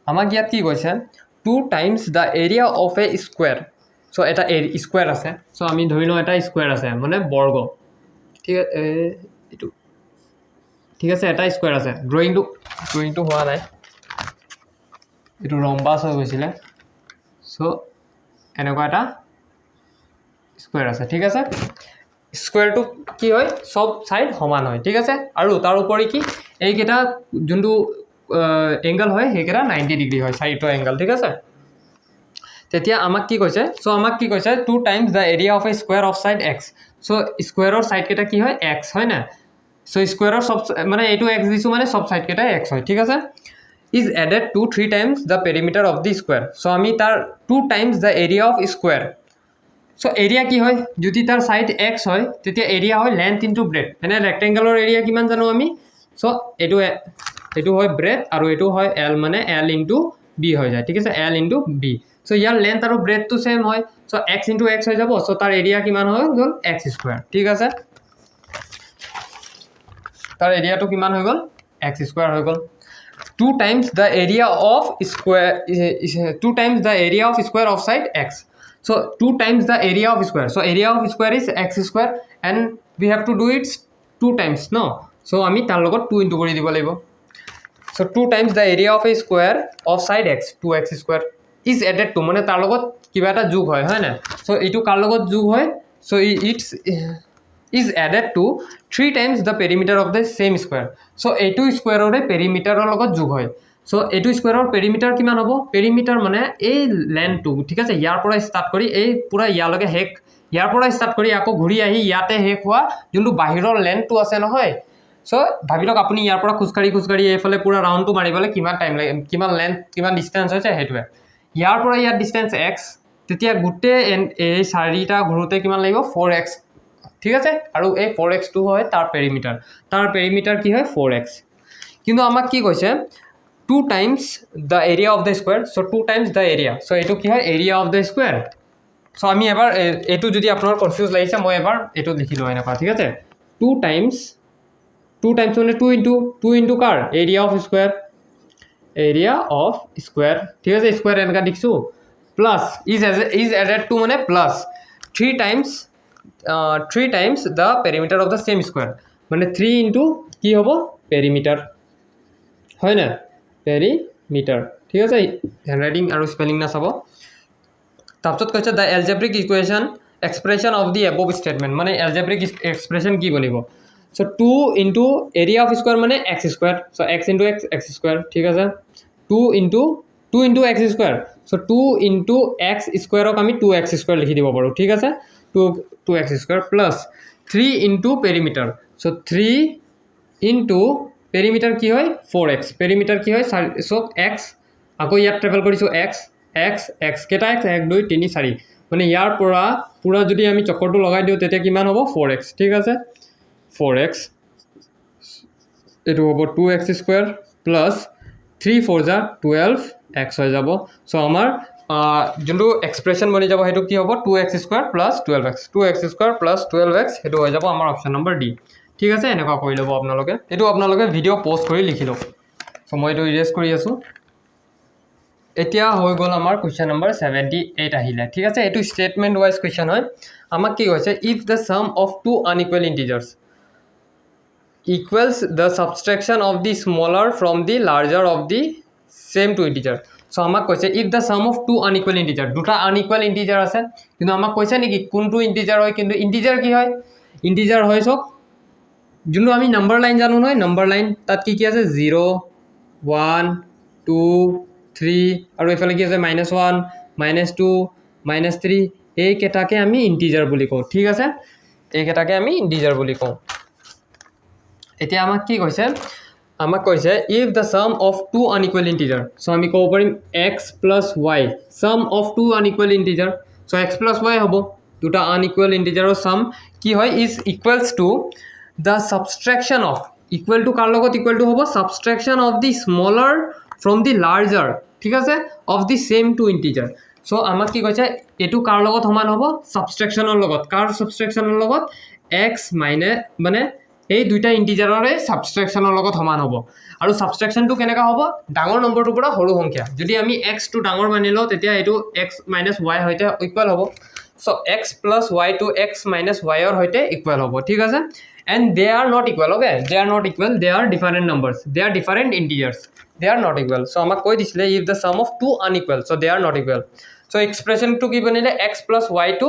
আমাক ইয়াত কি কৈছে 2 times the area of a square so এটা স্কয়ার আছে so আমি ধৰি লও এটা স্কয়াৰ আছে মানে বৰ্গ ঠিক আছে এটা স্কয়াৰ আছে ড্ৰয়িংটো হোৱা নাই এটো ৰম্বাস হৈ গৈছিল so এনেকুৱা এটা স্কয়াৰ আছে ঠিক আছে স্কয়াৰটো কি হয় সব সাইড সমান হয় ঠিক আছে আৰু তাৰ উপৰি কি এই কেটা যোনটো এঙ্গেল হয় হেকেটা 90 ডিগ্ৰী হয় সাইডটো এঙ্গেল ঠিক আছে তেতিয়া আমাক কি কৈছে সো আমাক কি কৈছে 2 times the area of a square of side x so স্কয়াৰৰ সাইড কেটা কি হয় x হয় না সো স্কয়াৰৰ সব মানে এটো x দিছো মানে সব সাইড কেটা x হয় ঠিক আছে is added to 3 times the perimeter of the square so আমি তার 2 times the area of square so area কি হয় যদি তার সাইড x হয় তেতিয়া এরিয়া হয় লেন্থ ইনটু ব্রেডথ মানে ৰেক্টেঙ্গেলৰ এৰিয়া কিমান জানো আমি সো এইটো হয় ব্ৰেথ আৰু এইটো হয় এল মানে এল ইনটু বি হৈ যায় ঠিক আছে এল ইনটু বি সো ইয়াৰ লেন্থ আৰু ব্ৰেথটো সেম হয় সো x ইনটু x হৈ যাব সো তাৰ এৰিয়া কিমান হৈ গ'ল x স্কয়াৰ ঠিক আছে তাৰ এৰিয়াটো কিমান হৈ গ'ল x স্কয়াৰ হৈ গ'ল 2 times the area of square 2 times the area of square of side x so 2 times the area of square so area of square is x square and we have to do it 2 times no so আমি তাৰ লগত 2 ইনটু কৰি দিব লাগিব so 2 times the area of a square of side x 2x square is added to মানে তাৰ লগত কিবা এটা যোগ হয় হয় না so এইটো কাৰ লগত যোগ হয় so it's is added to 3 times the perimeter of the same square so এইটো স্কয়াৰৰে পেৰিমিটাৰৰ লগত যোগ হয় so এইটো স্কয়াৰৰ পেৰিমিটাৰ কিমান হ'ব পেৰিমিটাৰ মানে এই লেন্থটো ঠিক আছে ইয়াৰ পৰা স্টাৰ্ট কৰি এই পুৰা ইয়ালৈকে হেক ইয়াৰ পৰা স্টাৰ্ট কৰি আকৌ ঘূৰি আহি ইয়াতে হেক হোৱা যোনটো বাহিৰৰ লেন্থটো আছে নহয় so ভাবি লওক আপুনি ইয়াৰ পৰা খুচকাৰি এইফালে পুৰা ৰাউন্ডটো মাৰিবলে কিমান টাইম লাগে কিমান লেন্থ কিমান ডিসটেন্স হৈছে হেতুৱে ইয়াৰ পৰা ইয়াৰ ডিসটেন্স x তেতিয়া গুটে এই চাৰিটা ঘুৰুতে কিমান লাগিব 4x ঠিক আছে আৰু এই 4x টো হয় তাৰ পেৰিমিটাৰ কি হয় 4x কিন্তু আমাক কি কৈছে 2 times the area of the square so 2 times the area so এটো কি হয় area of the square so আমি এবাৰ এটো যদি আপোনাৰ কনফিউজ লাগিছে মই এবাৰ এটো লিখি লও এনেকা ঠিক আছে 2 times মানে 2 into car area of square ঠিক আছে স্কয়াৰ এনেকা লিখছো plus is added to মানে plus 3 times the perimeter of the same square মানে 3 into কি হ'ব perimeter হয় না perimeter ঠিক আছে হ্যান্ডরাইটিং আৰু স্পেলিং না চাব তাৰপিছত কৈছে the algebraic equation expression of the above statement মানে algebraic expression কি বনিব so 2 into area of square মানে x square so x into x square ঠিক আছে 2 into x square so 2 into x square ক আমি 2x square লিখি দিব পাৰো ঠিক আছে 2x square plus 3 into perimeter so 3 into perimeter কি হয় 4x perimeter কি হয় so x আকৌ ইয়াত ট্ৰেভেল কৰিছো x কেটা x 1 2 3 4 মানে ইয়াৰ পৰা পুৰা যদি আমি চক্ৰটো লগাই দিও তেতিয়া কিমান হ'ব 4x ঠিক আছে 4x এটো হ'ব 2x square plus 3 4 যা 12x হৈ যাব সো আমাৰ যোনটো এক্সপ্ৰেশন বনি যাব হেতু কি হ'ব 2x square plus 12x হেতু হৈ যাব আমাৰ অপচন নম্বৰ ডি ঠিক আছে এনেকা কৰি লব আপোনালোকে এটো আপোনালোকে ভিডিও পোস্ট কৰি লিখি লওক সো মই এটো ইৰেজ কৰি আছো এতিয়া হৈ গল আমাৰ কোৱেশ্চন নম্বৰ 78 আহিলে ঠিক আছে এটো স্টেটমেন্ট ওয়াইজ কোৱেশ্চন হয় আমাক কি কৈছে if the sum of two unequal integers equals the subtraction of the smaller from the larger of the same two integer so আমাক কৈছে if the sum of two unequal integer দুটা unequal integer আছে কিন্তু আমাক কৈছে নেকি কোনটো integer হয় কিন্তু integer কি হয় integer হয় সব যোনটো আমি নাম্বার লাইন জানো নহয় নাম্বার লাইন তাত কি আছে 0 1 2 3 আৰু এফালে কি আছে -1 -2 -3 এই কেটাকে আমি integer বুলি কও ঠিক আছে এই কেটাকে আমি integer বুলি কও এতিয়া আমাক কি কৈছে আমাক কৈছে if the sum of two unequal integer so আমি কব পাৰিম x plus y sum of two unequal integer so x plus y হ'ব দুটা unequal integer ৰ sum কি হয় is equals to the subtraction of equal to কাৰ লগত equal to হ'ব subtraction of the smaller from the larger ঠিক আছে of the same two integer so আমাক কি কৈছে এটো কাৰ লগত সমান হ'ব subtractionৰ লগত কাৰ subtractionৰ লগত x minus মানে এই দুইটা ইন্টিজাৰৰে সাবট্ৰেকশনৰ লগত সমান হ'ব আৰু সাবট্ৰেকশনটো কেনেকা হ'ব ডাঙৰ নম্বৰটো পৰা সৰু সংখ্যা যদি আমি x টো ডাঙৰ মানি লও তেতিয়া এটো x - y হৈতে ইকুৱেল হ'ব so x + y to x - y ৰ হৈতে ইকুৱেল হ'ব ঠিক আছে and they are not equal okay they are not equal they are different numbers they are different integers they are not equal so আমাক কৈ দিছিলে if the sum of two unequal so they are not equal so expression to কি বনিলে x + y to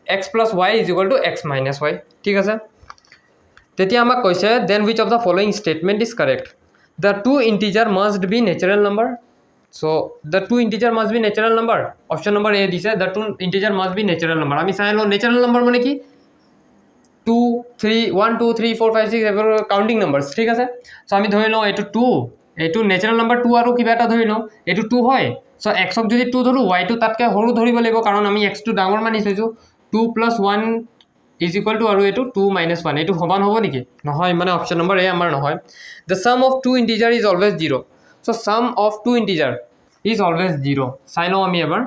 x + y = x - y ঠিক আছে তেতিয়া আমাক কৈছে then which of the following statement is correct the two integer must be natural number so the two integer must be natural number option number a দিছে the two integer must be natural number আমি চাই লও natural number মানে কি 2 3 1 2 3 4 5 6 এভাৰ কাউন্টিং নাম্বাৰস ঠিক আছে সো আমি ধৰি লও এটো 2 এটো natural number 2 আৰু কিবা এটা ধৰি লও এটো 2 হয় সো x ক যদি 2 ধৰো y টো তাতকে সৰু ধৰিব লাগিব কাৰণ আমি x টো ডাঙৰ মানি থৈছো 2 + 1 ইজ ইকুৱেল টু আৰু এইটো 2 - 1 এইটো সমান হ'ব নেকি নহয় মানে অপশ্যন নম্বৰ এ আমাৰ নহয় the sum of two integer is always 0 so sum of two integer is always 0 চাই লওঁ আমি এবাৰ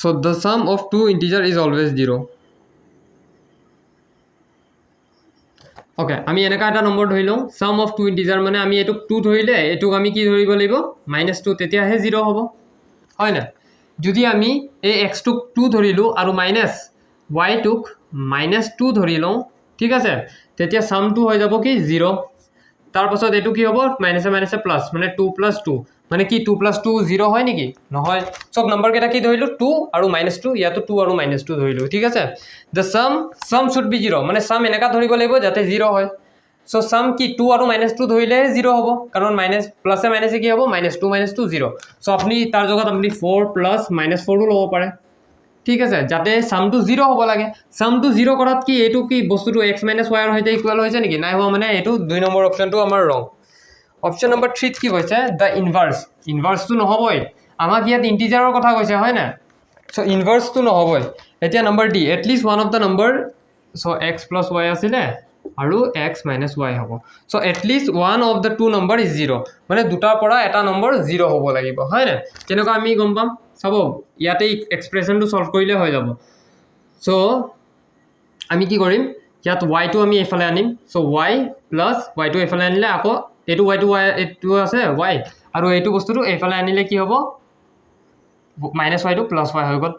so the sum of two integer is always 0 ওকে আমি এনেকা এটা নম্বৰ ধৰি লওঁ সাম অফ টু ইণ্টিজাৰ মানে আমি এটোক 2 ধৰিলে এটোক আমি কি ধৰিব লাগিব -2 তেতিয়াহে 0 হ'ব হয় না যদি আমি এই x টুক 2 ধৰিলো আৰু মাইনাস y টুক -2 ধৰি লওঁ ঠিক আছে তেতিয়া সামটো হৈ যাব কি 0 তাৰ পাছত এটো কি হ'ব মাইনাসে মাইনাসে প্লাস মানে 2 + 2 মানে কি 2 + 2 0 হয় নেকি নহয় সব নম্বৰ কেটা কি ধৰিলো 2 আৰু -2 ইয়াতো 2 আৰু -2 ধৰিলো ঠিক আছে the sum should be 0 মানে sum এনেকা ধৰিব লাগিব যাতে 0 হয় সো sum কি 2 আৰু -2 ধৰিলে 0 হ'ব কাৰণ মাইনাস প্লাসে মাইনাসে কি হ'ব -2 - 2 0 সো আপনি তাৰ জগত আপনি 4 + -4 ল'ব পাৰে ঠিক আছে যাতে সামটো 0 হ'ব লাগে সামটো 0 কৰাত কি এটো কি বস্তুটো x - y ৰ সৈতে ইকুৱেল হৈছে নেকি নাই হোৱা মানে এটো 2 নম্বৰ অপচনটো আমাৰ ৰং অপচন নম্বৰ 3 কি কৈছে দ্য ইনভাৰ্সটো নহবই আমাক ইয়াত ইন্টিজাৰৰ কথা কৈছে হয় না সো ইনভাৰ্সটো নহবই এতিয়া number D at least one of the number so x + y আছিলে আৰু x - y হ'ব so at least one of the two number is 0 মানে দুটাৰ পৰা এটা নম্বৰ 0 হ'ব লাগিব হয় না কেনেকৈ আমি গম পাম চাব ইয়াতে এক্সপ্ৰেশনটো সলভ কৰিলে হৈ যাব সো আমি কি কৰিম ইয়াত y টো আমি এফালে আনিম সো y + y টো এফালে আনিলে আকৌ এটো y টো y এটো আছে y আৰু এইটো বস্তুটো এফালে আনিলে কি হ'ব -y টো +y হৈ গ'ল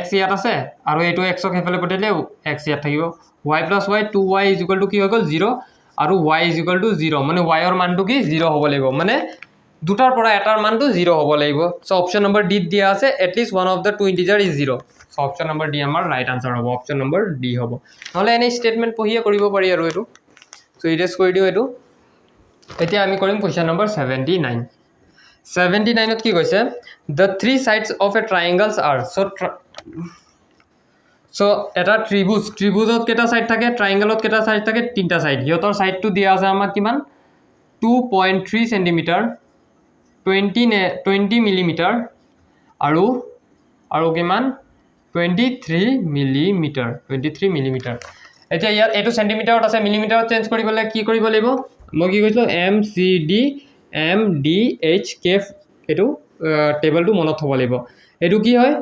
x ইয়াত আছে আৰু এইটো x ক এফালে পঠাইলে x ইয়াত থাকিব y + y 2y = কি হৈ গ'ল 0 আৰু y = 0 মানে y ৰ মানটো কি 0 হ'ব লাগিব মানে দুটাৰ পৰা এটাৰ মানটো 0 হ'ব লাগিব সো অপচন নম্বৰ ডি দিয়া আছে at least one of the two integer is 0 so option number D আমাৰ ৰাইট আনসাৰ হ'ব অপচন নম্বৰ ডি হ'ব নহলে এনে স্টেটমেন্ট পঢ়িয়ে কৰিব পাৰি আৰু এটো সো ইৰেজ কৰি দিও এটো এতিয়া আমি কৰিম কোৱেশ্চন নম্বৰ 79 79ত কি কৈছে the three sides of a triangles are so এটা ত্ৰিভুজত কেটা সাইড থাকে ট্ৰায়াঙ্গলত কেটা সাইড থাকে তিনটা সাইড হিয়তৰ সাইডটো দিয়া আছে আমাক কিমান 2.3 cm 20 mm আৰু কিমান 23 mm এতিয়া ইয়াত এটো সেন্টিমিটাৰত আছে মিলিমিটাৰত চেঞ্জ কৰিবলৈ কি কৰিব লাগিব মই কি কৈছো MCD MDH K এটো টেবলটো মনত থব লাগিব এটো কি হয়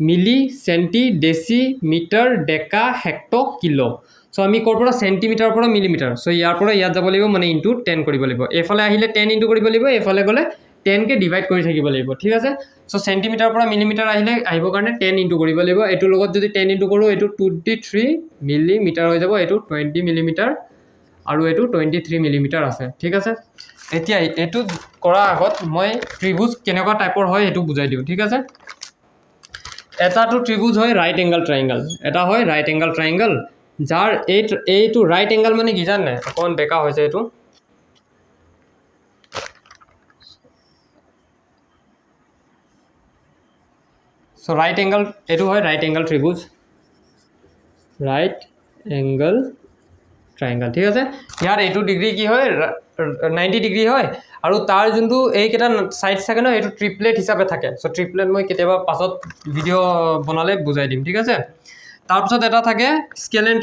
মিলি সেন্টি ডেসি মিটাৰ ডেকা হেক্টো কিলো সো আমি কৰ পৰা সেন্টিমিটাৰ পৰা মিলিমিটাৰ সো ইয়াৰ পৰা ইয়াত যাব লাগিব মানে ইনটু 10 কৰিব লাগিব এফালে আহিলে 10 ইনটু কৰিব লাগিব এফালে গলে 10 কে ডিভাইড কৰি থাকিব লাগিব ঠিক আছে সো সেন্টিমিটাৰ পৰা মিলিমিটাৰ আহিলে আহিব কাৰণে 10 ইনটু কৰিব লাগিব এটো লগত যদি 10 ইনটু কৰো এটো 23 মিলিমিটাৰ হৈ যাব এটো 20 মিলিমিটাৰ আৰু এটো 23 মিলিমিটাৰ আছে ঠিক আছে এতিয়া এটো কৰা আগত মই ত্ৰিভুজ কেনেকুৱা টাইপৰ হয় এটো বুজাই দিও ঠিক আছে এটা তো ত্ৰিভুজ হয় রাইট এঙ্গেল ট্রায়াঙ্গেল এটা হয় রাইট এঙ্গেল ট্রায়াঙ্গেল যার এইটো রাইট এঙ্গেল মানে কি জানে অকন বেকা হৈছে এটো সো রাইট এঙ্গেল এটো হয় রাইট এঙ্গেল ত্রিভুজ রাইট এঙ্গেল ট্রায়াঙ্গেল ঠিক আছে ইয়াৰ এইটো ডিগ্ৰী কি হয় 90 ডিগ্ৰী হয় আৰু তাৰ যোনটো এই কেটা সাইডস থাকে ন এটো ট্ৰিপলেট হিচাপে থাকে সো ট্ৰিপলেট মই কেতিয়াবা পাছত ভিডিও বনালে বুজাই দিম ঠিক আছে তাৰ পাছত এটা থাকে স্কেল এন্ড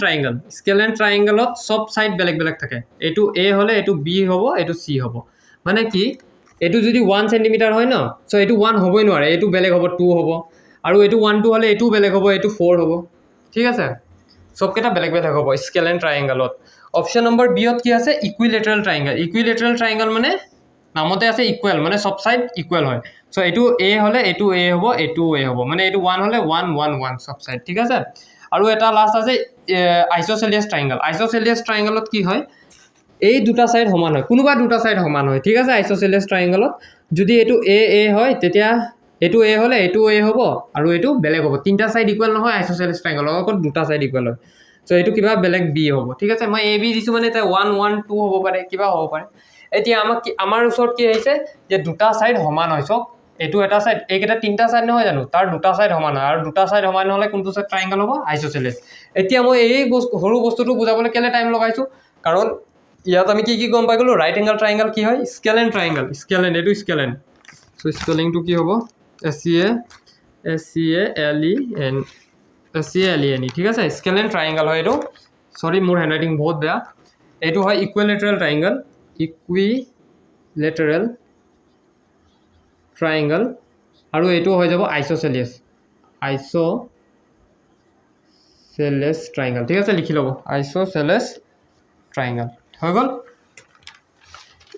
ট্ৰায়াঙ্গেলত সব সাইড বেলেগ বেলেগ থাকে এটো A হলে এটো B হ'ব এটো C হ'ব মানে কি এটো যদি 1 cm হয় ন সো এটো 1 হ'বই নোৱাৰে এটো বেলেগ হ'ব 2 হ'ব আৰু এটো 1 2 হলে এটো বেলেগ হ'ব এটো 4 হ'ব ঠিক আছে সব কেটা বেলেগ বেলেগ হ'ব স্কেল এন্ড ট্ৰায়াঙ্গেলত অপচন নম্বৰ বি ত কি আছে ইকুইলেটাৰাল ট্ৰায়াঙ্গেল মানে নামতে আছে ইকুৱেল মানে সব সাইড ইকুৱেল হয় সো এটো A হলে এটো A হ'ব এটো A হ'ব মানে এটো 1 হলে 1 1 1 সব সাইড ঠিক আছে আৰু এটা লাস্ট আছে আইসোসেলিয়াস ট্ৰায়াঙ্গেলত কি হয় এই দুটা সাইড সমান হয় কোনোবা দুটা সাইড সমান হয় ঠিক আছে আইসোসেলিয়াস ট্ৰায়াঙ্গেলত যদি এটো A হয় তেতিয়া এটো A হলে এটো A হ'ব আৰু এটো বেলেগ হ'ব তিনটা সাইড ইকুৱেল নহয় আইসোসেলিয়াস ট্ৰায়াঙ্গেলত অকল দুটা সাইড ইকুৱেল হয় সো এটো কিবা বেলেগ B হ'ব ঠিক আছে মই AB দিছো মানে এটা 1 1 2 হ'ব পাৰে কিবা হ'ব পাৰে এতিয়া আমাৰ ওচৰত কি হৈছে যে দুটা সাইড সমান হয় সব এটো এটা সাইড এইকেটা তিনটা সাইড নহয় জানো তাৰ দুটা সাইড সমান হয় আৰু দুটা সাইড সমান হলে কোনটো সাইড ট্ৰায়াঙ্গেল হ'ব আইসোসেলিয়াস এতিয়া মই এই সৰু বস্তুটো বুজাবলৈ কেলে টাইম লগাইছো কাৰণ ইয়াত আমি কি গম পাই গলো ৰাইট এঙ্গেল ট্ৰায়াঙ্গেল কি হয় স্কেল এন্ড এটো স্কেল এন্ড সো স্পেলিং টো কি হ'ব SCALEN CLENE ঠিক আছে স্কেলেন ট্ৰাইংগল হয় এইটো সৰি মোৰ হেণ্ডৰাইটিং বহুত বেয়া এইটো হয় ইকুইলেটাৰেল ট্ৰাইংগল ইকুইলেটাৰেল ট্ৰাইংগল আৰু এইটো হৈ যাব আইসোসেলিয়াস আইসোসেলেস ট্ৰাইংগল ঠিক আছে লিখি ল'ব আইসোসেলেস ট্ৰাইংগল হৈ গ'ল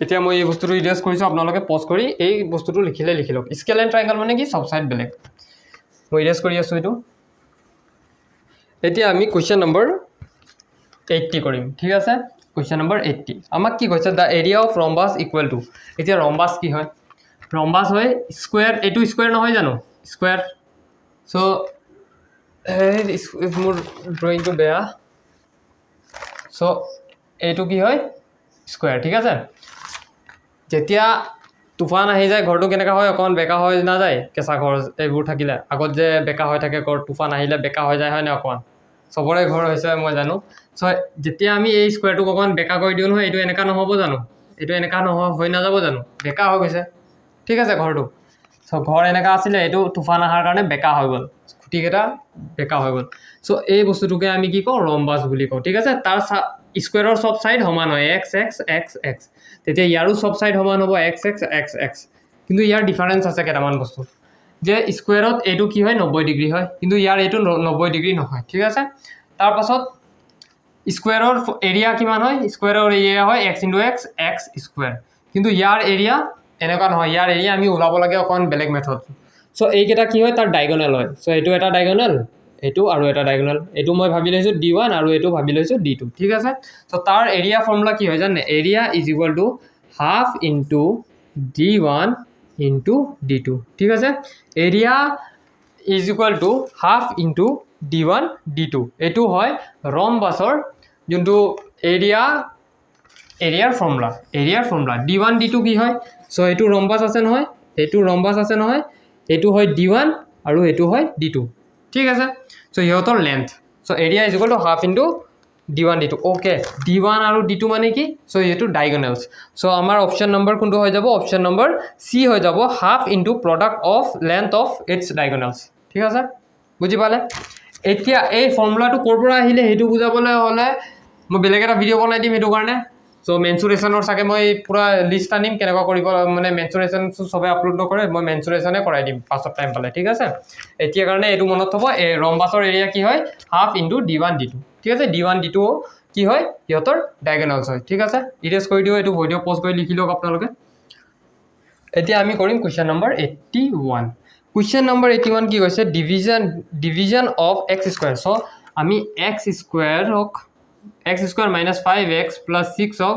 এতিয়া মই এই বস্তুটো ইডিয়াছ কৰিছোঁ আপোনালোকে পজ কৰি এই বস্তুটো লিখিলে লিখি লওক স্কেলেন ট্ৰাইংগল মানে কি সব সাইড বেলেগ মই ইডিয়াছ কৰি আছোঁ এইটো এতিয়া আমি কুৱেশ্যন নম্বৰ 80 কৰিম ঠিক আছে কুৱেশ্যন নম্বৰ 80 আমাক কি কৈছে the area of rhombus equal to এতিয়া ৰম্বাছ কি হয় ৰম্বাছ হয় স্কুৱেৰ এইটো স্কুৱেৰ নহয় জানো স্কুৱেৰ চ' মোৰ ড্ৰয়িংটো বেয়া চ' এইটো কি হয় স্কুৱেৰ ঠিক আছে যেতিয়া তুফান আহি যায় ঘৰটো কেনেকুৱা হয় অকণমান বেকা হৈ নাযায় কেঁচা ঘৰ এইবোৰ থাকিলে আগত যে বেকা হৈ থাকে ঘৰ তুফান আহিলে বেকা হৈ যায় হয় নে অকণমান চবৰে ঘৰ হৈছে মই জানো চ' যেতিয়া আমি এই স্কুৱেৰটোক অকণমান বেকা কৰি দিওঁ নহয় এইটো এনেকুৱা নহ'ব জানো এইটো এনেকুৱা হৈ নাযাব জানো বেকা হৈ গৈছে ঠিক আছে ঘৰটো চ' ঘৰ এনেকুৱা আছিলে এইটো তুফান অহাৰ কাৰণে বেকা হৈ গ'ল খুঁটিকেইটা বেকা হৈ গ'ল চ' এই বস্তুটোকে আমি কি কওঁ ৰম্বাছ বুলি কওঁ ঠিক আছে তাৰ স্কুৱেৰৰ চব ছাইড সমান হয় এক্স এক্স এক্স এক্স তেতিয়া ইয়াৰো চব ছাইড সমান হ'ব এক্স এক্স এক্স এক্স কিন্তু ইয়াৰ ডিফাৰেঞ্চ আছে কেইটামান বস্তু যে স্কুৱেৰত এইটো কি হয় 90 ডিগ্ৰী হয় কিন্তু ইয়াৰ এইটো 90 ডিগ্ৰী নহয় ঠিক আছে তাৰপাছত স্কুৱেৰৰ এৰিয়া কিমান হয় স্কুৱেৰৰ এৰিয়া হয় x × x x স্কুৱেৰ কিন্তু ইয়াৰ এৰিয়া এনেকুৱা নহয় ইয়াৰ এৰিয়া আমি ওলাব লাগে অকণ বেলেগ মেথড চ' এইকেইটা কি হয় তাৰ ডায়গনেল হয় চ' এইটো এটা ডায়গনেল এইটো আৰু এটা ডায়গনেল এইটো মই ভাবি লৈছোঁ D1 আৰু এইটো ভাবি লৈছোঁ D2 ঠিক আছে চ' তাৰ এৰিয়া ফৰ্মুলা কি হয় জানে area is equal to half into D1 into D2 ঠিক আছে area is equal to half into D1 D2 এইটো হয় ৰম্বাছৰ যোনটো এৰিয়াৰ ফৰ্মুলা D1 D2 কি হয় চ' এইটো ৰম্বাছ আছে নহয় এইটো হয় D1 আৰু এইটো হয় D2 ঠিক আছে চ' সিহঁতৰ length so' area is equal to half into D1 D2 okay D1 আৰু D2 মানে কি চ' এইটো ডায়গনেলছ চ' আমাৰ অপশ্যন নম্বৰ কোনটো হৈ যাব অপশ্যন নম্বৰ চি হৈ যাব half into product of length of its diagonals ঠিক আছে বুজি পালে এতিয়া এই ফৰ্মুলাটো ক'ৰ পৰা আহিলে সেইটো বুজাবলৈ হ'লে মই বেলেগ এটা ভিডিঅ' বনাই দিম সেইটো কাৰণে চ' মেনচুৰেশ্যনৰ চাগে মই পুৰা লিষ্ট আনিম কেনেকুৱা কৰিব মানে মেনচুৰেশ্যনটো চবে আপলোড নকৰে মই মেনচুৰেশ্যনে কৰাই দিম পাছত টাইম পালে ঠিক আছে এতিয়া কাৰণে এইটো মনত থ'ব এই ৰম্বাছৰ এৰিয়া কি হয় হাফ ইনটু D1 D2 ঠিক আছে D1 D2 কি হয় সিহঁতৰ ডায়গনেলছ হয় ঠিক আছে ইৰেজ কৰি দিওঁ এইটো ভিডিঅ' প'ষ্ট কৰি লিখি লওক আপোনালোকে এতিয়া আমি কৰিম কুৱেশ্যন নম্বৰ 81 কুৱেশ্যন নম্বৰ 81 কি কৈছে division of x square so' আমি এক্স স্কুৱেৰক x square minus 5x plus 6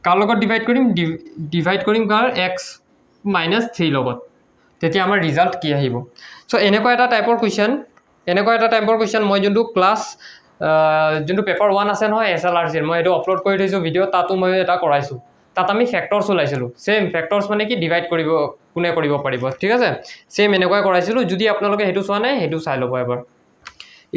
কাৰ লগত ডিভাইড কৰিম কাৰ x মাইনাছ 3 লগত তেতিয়া আমাৰ ৰিজাল্ট কি আহিব চ' এনেকুৱা এটা টাইপৰ কুৱেশ্যন মই যোনটো ক্লাছ যোনটো পেপাৰ 1 আছে নহয় SLRC মই এইটো আপলোড কৰি থৈছোঁ ভিডিঅ' তাতো মই এটা কৰাইছোঁ তাত আমি ফেক্টৰ্ছ ওলাইছিলোঁ ছেম ফেক্টৰ্ছ মানে কি ডিভাইড কৰিব কোনে কৰিব পাৰিব ঠিক আছে ছেম এনেকুৱাই কৰাইছিলোঁ যদি আপোনালোকে সেইটো চোৱা নাই সেইটো চাই ল'ব এবাৰ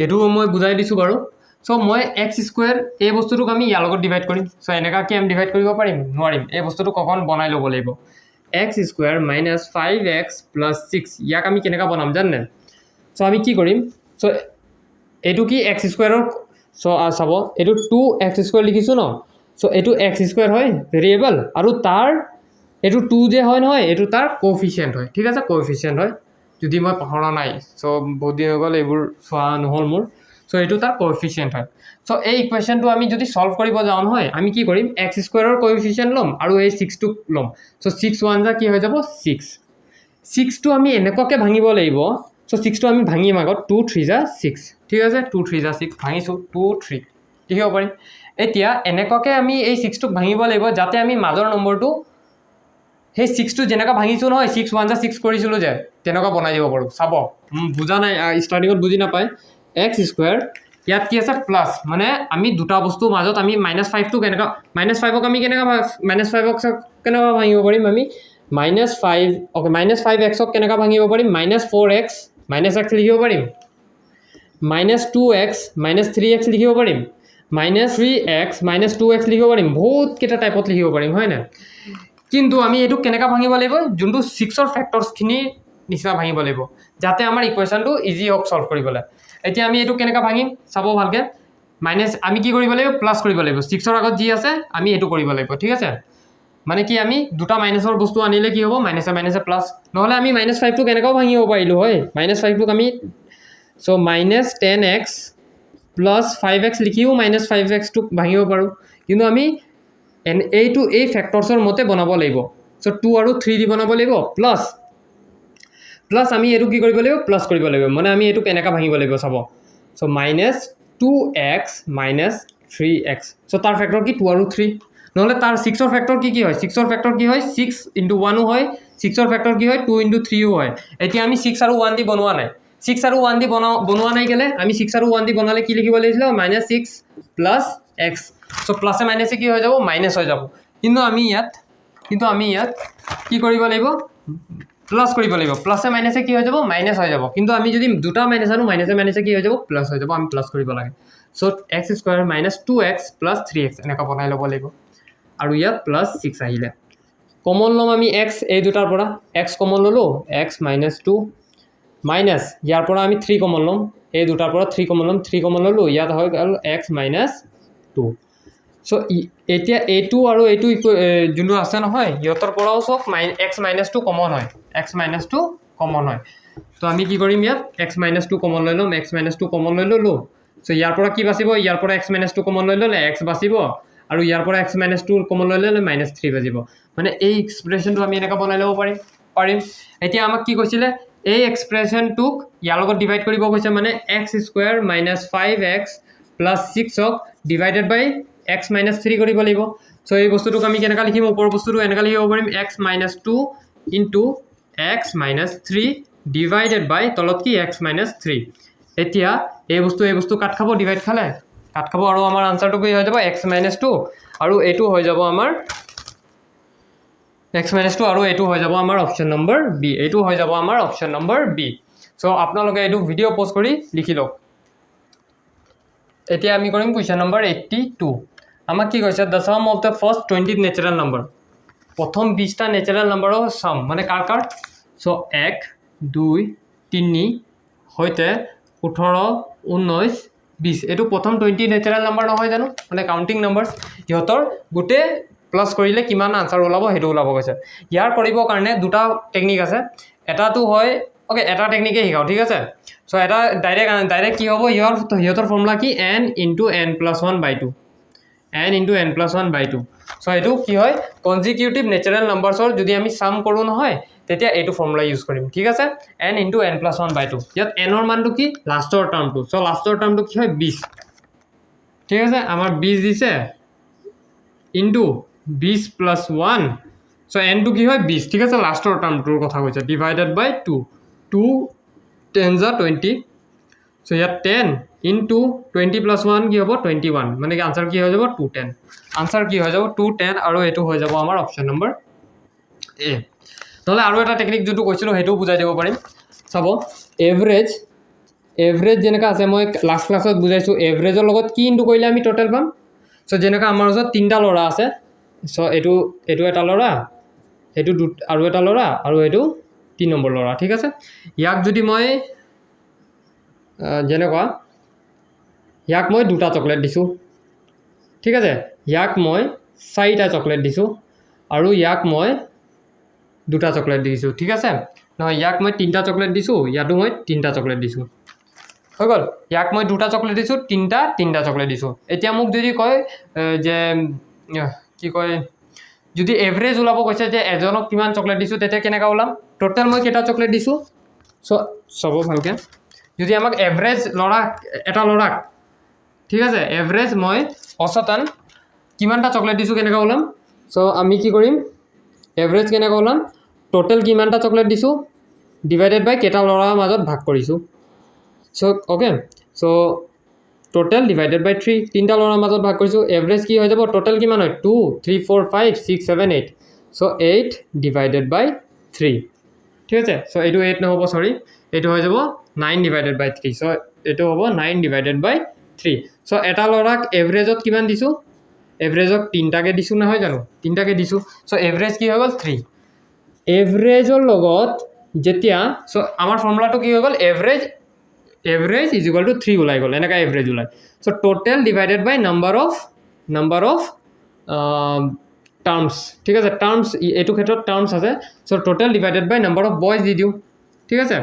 এইটো মই বুজাই দিছোঁ বাৰু চ' মই এক্স স্কুৱেৰ এই বস্তুটোক আমি ইয়াৰ লগত ডিভাইড কৰিম চ' এনেকুৱাকৈ আমি ডিভাইড কৰিব পাৰিম নোৱাৰিম এই বস্তুটোক অকণ বনাই ল'ব লাগিব x square minus 5x plus 6 ইয়াক আমি কেনেকৈ বনাম জানে চ' আমি কি কৰিম চ' এইটো কি এক্স স্কুৱেৰৰ চ' চাব এইটো 2x স্কুৱেৰ লিখিছোঁ ন চ' এইটো এক্স স্কুৱেৰ হয় ভেৰিয়েবল আৰু তাৰ এইটো 2 যে হয় নহয় এইটো তাৰ কোএফিচিয়েণ্ট হয় ঠিক আছে কোএফিচিয়েণ্ট হয় যদি মই পাহৰা নাই চ' বহুত দিন হৈ গ'ল এইবোৰ চোৱা নহ'ল মোৰ চ' এইটো তাৰ কোএফিচিয়েণ্ট হয় চ' এই ইকুৱেশ্যনটো আমি যদি চল্ভ কৰিব যাওঁ নহয় আমি কি কৰিম এক্স স্কুৱেৰৰ কোএফিচিয়েণ্ট ল'ম আৰু এই 6টোক ল'ম চ' 6 1 যা কি হৈ যাব 6টো আমি এনেকুৱাকৈ ভাঙিব লাগিব চ' 6টো আমি ভাঙিম আগত 2 3 যা 6 ঠিক আছে 2 3 যা 6 ভাঙিছোঁ 2 3 লিখিব পাৰিম এতিয়া এনেকুৱাকৈ আমি এই 6টোক ভাঙিব লাগিব যাতে আমি মাজৰ নম্বৰটো সেই 6টো যেনেকৈ ভাঙিছোঁ নহয় 6 1 যা 6 কৰিছিলোঁ যে তেনেকুৱা বনাই দিব পাৰোঁ চাব বুজা নাই ষ্টাৰ্টিঙত বুজি নাপায় এক্স স্কুৱেৰ ইয়াত কি আছে প্লাছ মানে আমি দুটা বস্তুৰ মাজত আমি -5টো কেনেকুৱা -5ক আমি কেনেকুৱা -5ক কেনেকুৱা ভাঙিব পাৰিম আমি -5 অ'কে -5xক কেনেকুৱা ভাঙিব পাৰিম -4x -x লিখিব পাৰিম -2x -3x লিখিব পাৰিম -3x -2x লিখিব পাৰিম বহুত কেইটা টাইপত লিখিব পাৰিম হয় না কিন্তু আমি এইটো কেনেকুৱা ভাঙিব লাগিব যোনটো 6ৰ ফেক্টৰ্ছখিনি নিচিনা ভাঙিব লাগিব যাতে আমাৰ ইকুৱেশ্যনটো ইজি হওক চল্ভ কৰিবলৈ এতিয়া আমি এইটো কেনেকৈ ভাঙিম চাব ভালকৈ মাইনাছ আমি কি কৰিব লাগিব প্লাছ কৰিব লাগিব 6ৰ আগত যি আছে আমি এইটো কৰিব লাগিব ঠিক আছে মানে কি আমি দুটা মাইনাছৰ বস্তু আনিলে কি হ'ব মাইনাছে মাইনাছে প্লাছ নহ'লে আমি -5টো কেনেকৈ ভাঙিব পাৰিলোঁ হয় -5টোক আমি চ' -10x প্লাছ 5x লিখিও -5xটোক ভাঙিব পাৰোঁ কিন্তু আমি এইটো এই ফেক্টৰছৰ মতে বনাব লাগিব চ' 2 আৰু 3 দি বনাব লাগিব প্লাছ আমি এইটো কি কৰিব লাগিব প্লাছ কৰিব লাগিব মানে আমি এইটো কেনেকৈ ভাঙিব লাগিব চাব চ' -2x - 3x চ' তাৰ ফেক্টৰ কি 2 আৰু 3 নহ'লে তাৰ 6ৰ ফেক্টৰ কি হয় 6ৰ ফেক্টৰ কি হয় 6 × 1ও হয় 6ৰ ফেক্টৰ কি হয় 2 × 3ও হয় এতিয়া আমি 6 আৰু 1 দি বনোৱা নাই 6 আৰু 1 দি বনোৱা নাই কেলে আমি 6 আৰু 1 দি বনালে কি লিখিব লাগিছিল -6 + x চ' প্লাছে মাইনাছে কি হৈ যাব মাইনাছ হৈ যাব কিন্তু আমি ইয়াত কি কৰিব লাগিব প্লাছ কৰিব লাগিব প্লাছে মাইনাছে কি হৈ যাব মাইনাছ হৈ যাব কিন্তু আমি যদি দুটা মাইনাছ আনো মাইনাছে মাইনাছে কি হৈ যাব প্লাছ হৈ যাব আমি প্লাছ কৰিব লাগে চ' x² - 2x + 3x এনেকৈ বনাই ল'ব লাগিব আৰু ইয়াত +6 আহিলে কমন ল'ম আমি x এই দুটাৰ পৰা x কমন ল'লোঁ x - 2 মাইনাছ ইয়াৰ পৰা আমি 3 কমন ল'ম এই দুটাৰ পৰা 3 কমন ল'ম 3 কমন ল'লোঁ ইয়াত হৈ গ'ল x - 2 চ' এতিয়া এইটো আৰু এইটো যোনটো আছে নহয় ইহঁতৰ পৰাও চব x - 2 কমন হয় x - 2 কমন হয় তো আমি কি কৰিম ইয়াত x - 2 কমন লৈ ল'ম x - 2 কমন লৈ ল'লোঁ চ' ইয়াৰ পৰা কি বাচিব ইয়াৰ পৰা x - 2 কমন লৈ ল'লে x বাচিব আৰু ইয়াৰ পৰা x - 2 কমন লৈ ল'লে -3 বাজিব মানে এই এক্সপ্ৰেশ্যনটো আমি এনেকৈ বনাই ল'ব পাৰিম এতিয়া আমাক কি কৈছিলে এই এক্সপ্ৰেশ্যনটোক ইয়াৰ লগত ডিভাইড কৰিব কৈছে মানে x² - 5x + 6ক ডিভাইডেড বাই x - 3 কৰিব লাগিব চ' এই বস্তুটোক আমি কেনেকৈ লিখিম ওপৰৰ বস্তুটো এনেকৈ লিখিব পাৰিম x - 2 × x - 3 ডিভাইডেড বাই তলত কি x - 3 এতিয়া এই বস্তু কাট খাব ডিভাইড খালে কাট খাব আৰু আমাৰ আনচাৰটো কি হৈ যাব x - 2 আৰু এইটো হৈ যাব আমাৰ x - 2 আৰু এইটো হৈ যাব আমাৰ অপশ্যন নম্বৰ বি এইটো হৈ যাব আমাৰ অপশ্যন নম্বৰ বি চ' আপোনালোকে এইটো ভিডিঅ' প'জ কৰি লিখি লওক এতিয়া আমি কৰিম কুৱেশ্যন নম্বৰ 82 আমাক কি কৈছে দ্য চাম of the first 20 natural number প্ৰথম 20টা নেচাৰেল নাম্বাৰৰ চাম মানে কাৰ চ' 1 2 3 সৈতে 18 19 20 এইটো প্ৰথম 20 নেচাৰেল নাম্বাৰ নহয় জানো মানে কাউণ্টিং নাম্বাৰছ সিহঁতৰ গোটেই প্লাছ কৰিলে কিমান আনচাৰ ওলাব সেইটো ওলাব কৈছে ইয়াৰ কৰিবৰ কাৰণে দুটা টেকনিক আছে এটাটো হয় ওকে এটা টেকনিকে শিকাওঁ ঠিক আছে চ' এটা ডাইৰেক্ট কি হ'ব সিহঁতৰ ফৰ্মুলা কি n × n+1/2 n × n+1/2 চ' এইটো কি হয় কনজিকিউটিভ নেচাৰেল নাম্বাৰছৰ যদি আমি চাম কৰোঁ নহয় তেতিয়া এইটো ফৰ্মুলা ইউজ কৰিম ঠিক আছে n × n+1/2 ইয়াত nৰ মানটো কি লাষ্টৰ টাৰ্মটো চ' লাষ্টৰ টাৰ্মটো কি হয় 20 ঠিক আছে আমাৰ 20 দিছে ইনটু 20 + 1 চ' nটো কি হয় 20 ঠিক আছে লাষ্টৰ টাৰ্মটোৰ কথা কৈছে ডিভাইডেড বাই 2 2 10 = 20 চ' ইয়াত 10 ইনটু 20 + 1 কি হ'ব 21 মানে কি আনচাৰ কি হৈ যাব 210 আনচাৰ কি হৈ যাব 210 আৰু এইটো হৈ যাব আমাৰ অপশ্যন নম্বৰ এ নহ'লে আৰু এটা টেকনিক যোনটো কৈছিলোঁ সেইটোও বুজাই দিব পাৰিম চাব এভাৰেজ যেনেকৈ আছে মই লাষ্ট ক্লাছত বুজাইছোঁ এভাৰেজৰ লগত কি ইনটু কৰিলে আমি টোটেল পাম চ' যেনেকৈ আমাৰ ওচৰত 3টা ল'ৰা আছে চ' এইটো এটা ল'ৰা এইটো আৰু এটা ল'ৰা আৰু এইটো 3 নম্বৰ ল'ৰা ঠিক আছে ইয়াক যদি মই যেনেকুৱা ইয়াক মই 2টা চকলেট দিছোঁ ঠিক আছে ইয়াক মই 4টা চকলেট দিছোঁ আৰু ইয়াক মই 2টা চকলেট দিছোঁ ঠিক আছে নহয় ইয়াক মই 3টা চকলেট দিছোঁ ইয়াতো মই 3টা চকলেট দিছোঁ হৈ গ'ল ইয়াক মই 2টা চকলেট দিছোঁ 3টা চকলেট দিছোঁ এতিয়া মোক যদি কয় যে কি কয় যদি এভাৰেজ ওলাব কৈছে যে এজনক কিমান চকলেট দিছোঁ তেতিয়া কেনেকৈ ওলাম টোটেল মই কেইটা চকলেট দিছোঁ চ' চাব ভালকৈ যদি আমাক এভাৰেজ এটা ল'ৰাক ঠিক আছে এভাৰেজ মই অচেতন কিমানটা চকলেট দিছোঁ কেনেকৈ ওলাম চ' আমি কি কৰিম এভাৰেজ কেনেকৈ ওলাম টোটেল কিমানটা চকলেট দিছোঁ ডিভাইডেড বাই কেইটা ল'ৰাৰ মাজত ভাগ কৰিছোঁ চ' অ'কে চ' টোটেল ডিভাইডেড বাই 3 তিনিটা ল'ৰাৰ মাজত ভাগ কৰিছোঁ এভাৰেজ কি হৈ যাব টোটেল কিমান হয় 2 3 4 5 6 7 8 চ' 8 ডিভাইডেড বাই 3 ঠিক আছে চ' এইটো 8 নহ'ব চৰি এইটো হৈ যাব 9 ডিভাইডেড বাই 3 চ' এইটো হ'ব 9 ডিভাইডেড বাই 3 চ' এটা ল'ৰাক এভাৰেজত কিমান দিছোঁ এভাৰেজক 3টাকৈ দিছোঁ নহয় জানো 3টাকৈ দিছোঁ চ' এভাৰেজ কি হৈ গ'ল 3 এভাৰেজৰ লগত যেতিয়া চ' আমাৰ ফৰ্মুলাটো কি হৈ গ'ল average average is equal to 3 ওলাই গ'ল এনেকৈ এভাৰেজ ওলায় so' total divided by number of terms ঠিক আছে টাৰ্মছ এইটো ক্ষেত্ৰত টাৰ্মছ আছে so' total divided by number of boys দি দিওঁ ঠিক আছে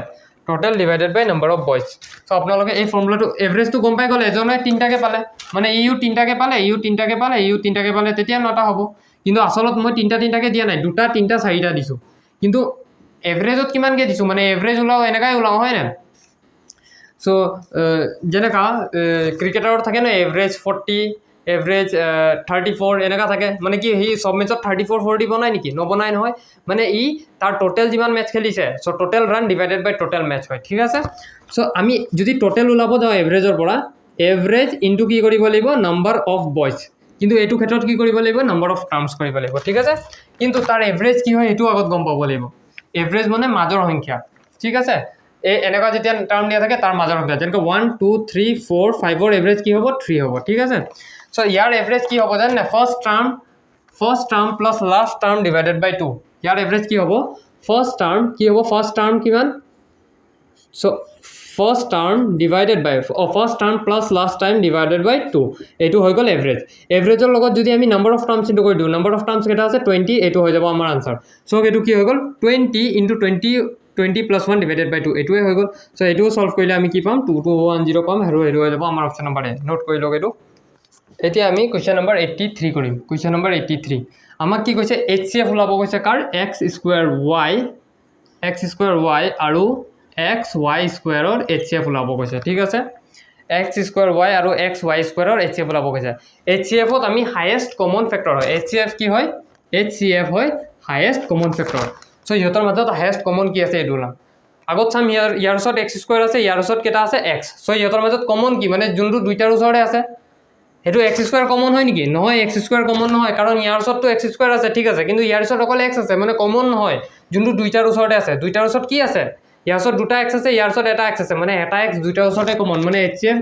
total divided by number of boys so' আপোনালোকে এই ফৰ্মুলাটো এভাৰেজটো গম পাই গ'লে এজনে 3টাকৈ পালে মানে ইউ 3টাকৈ পালে ইউ 3টাকৈ পালে ইউ 3টাকৈ পালে তেতিয়া 9টা হ'ব কিন্তু আচলত মই 3টাকৈ দিয়া নাই 2টা 3টা 4টা দিছোঁ কিন্তু এভাৰেজত কিমানকৈ দিছোঁ মানে এভাৰেজ ওলাওঁ এনেকৈ ওলাওঁ হয় নাই চ' যেনেকা ক্ৰিকেটাৰত থাকে ন এভাৰেজ 40 এভাৰেজ 34 এনেকুৱা থাকে মানে কি সি সব মেচত 34 40 বনায় নেকি নবনায় নহয় মানে ই তাৰ টোটেল যিমান মেচ খেলিছে চ' টোটেল ৰান ডিভাইডেড বাই টোটেল মেচ হয় ঠিক আছে চ' আমি যদি টোটেল ওলাব যাওঁ এভাৰেজৰ পৰা এভাৰেজ ইনটু কি কৰিব লাগিব নাম্বাৰ অফ বয়জ কিন্তু এইটো ক্ষেত্ৰত কি কৰিব লাগিব নাম্বাৰ অফ টাৰ্মছ কৰিব লাগিব ঠিক আছে কিন্তু তাৰ এভাৰেজ কি হয় এইটো আগত গম পাব লাগিব এভাৰেজ মানে মাজৰ সংখ্যা ঠিক আছে এই এনেকুৱা যেতিয়া টাৰ্ম দিয়া থাকে তাৰ মাজৰ সংখ্যা যেনেকৈ 1 2 3 4 5ৰ এভাৰেজ কি হ'ব 3 হ'ব ঠিক আছে চ' ইয়াৰ এভাৰেজ কি হ'ব জানে first term plus last term divided by 2 ইয়াৰ এভাৰেজ কি হ'ব ফাৰ্ষ্ট টাৰ্ম কিমান so' first term divided by first term plus last term divided by 2 এইটো হৈ গ'ল এভাৰেজৰ লগত যদি আমি নাম্বাৰ অফ টাৰ্মছ ইনটু কৰি দিওঁ নাম্বাৰ অফ টাৰ্মছ কেইটা আছে 20 এইটো হৈ যাব আমাৰ আনচাৰ চ' এইটো কি হৈ গ'ল 20 ইনটু 20 প্লাছ 1 ডিভাইডেড বাই 2 এইটোৱে হৈ গ'ল চ' এইটোও সলভ কৰিলে আমি কি পাম 2210 পাম আৰু এইটো হৈ যাব আমাৰ অপশ্যন নম্বৰ এ নোট কৰি লওক এইটো এতিয়া আমি কুৱেশ্যন নম্বৰ 83 কৰিম কুৱেশ্যন নম্বৰ 83 আমাক কি কৈছে HCF ওলাব কৈছে কাৰ x স্কুৱেৰ y আৰু xy স্কুৱেৰৰ HCF ওলাব কৈছে ঠিক আছে x স্কুৱেৰ y আৰু xy স্কুৱেৰৰ HCF ওলাব কৈছে HCFত আমি হাইয়েষ্ট কমন ফেক্টৰ হয় HCF কি হয় HCF হয় হাইয়েষ্ট কমন ফেক্টৰ চ' ইহঁতৰ মাজত হাইয়েষ্ট কমন কি আছে এইটো ওলাম আগত চাম ইয়াৰ ওচৰত x স্কুৱেৰ আছে ইয়াৰ ওচৰত কেইটা আছে x চ' ইহঁতৰ মাজত কমন কি মানে যোনটো দুইটাৰ ওচৰতে আছে সেইটো x স্কুৱেৰ কমন হয় নেকি নহয় x স্কুৱেৰ কমন নহয় কাৰণ ইয়াৰ ওচৰততো x স্কুৱেৰ আছে ঠিক আছে কিন্তু ইয়াৰ ওচৰত অকল x আছে মানে কমন নহয় যোনটো দুইটাৰ ওচৰতে আছে দুইটাৰ ওচৰত কি আছে ইয়াৰ ওচৰত দুটা x আছে ইয়াৰ ওচৰত এটা x আছে মানে এটা x দুইটাৰ ওচৰতে কমন মানে HCF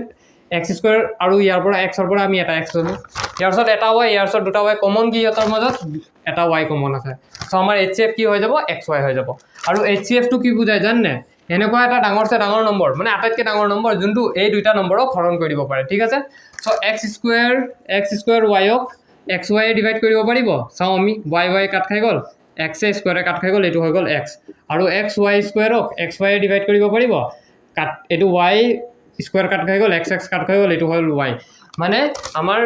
x স্কুৱেৰ আৰু ইয়াৰ পৰা x ৰ পৰা আমি এটা x ল'লোঁ ইয়াৰ ওচৰত এটা y ইয়াৰ ওচৰত দুটা y কমন কি সিহঁতৰ মাজত এটা y কমন আছে চ' আমাৰ HCF কি হৈ যাব xy হৈ যাব আৰু HCF টো কি বুজায় জানে এনেকুৱা এটা ডাঙৰছে ডাঙৰ নম্বৰ মানে আটাইতকৈ ডাঙৰ নম্বৰ যোনটো এই দুইটা নম্বৰক হৰণ কৰি দিব পাৰে ঠিক আছে চ' x স্কুৱেৰ y-ক xy ডিভাইড কৰিব পাৰিব চাওঁ আমি y কাট খাই গ'ল x স্কুৱেৰে কাট খাই গ'ল এইটো হৈ গ'ল x আৰু xy স্কুৱেৰক xy ডিভাইড কৰিব পাৰিব কাট এইটো y স্কুৱেৰ কাট খাই গ'ল x কাট খাই গ'ল এইটো হ'ল y মানে আমাৰ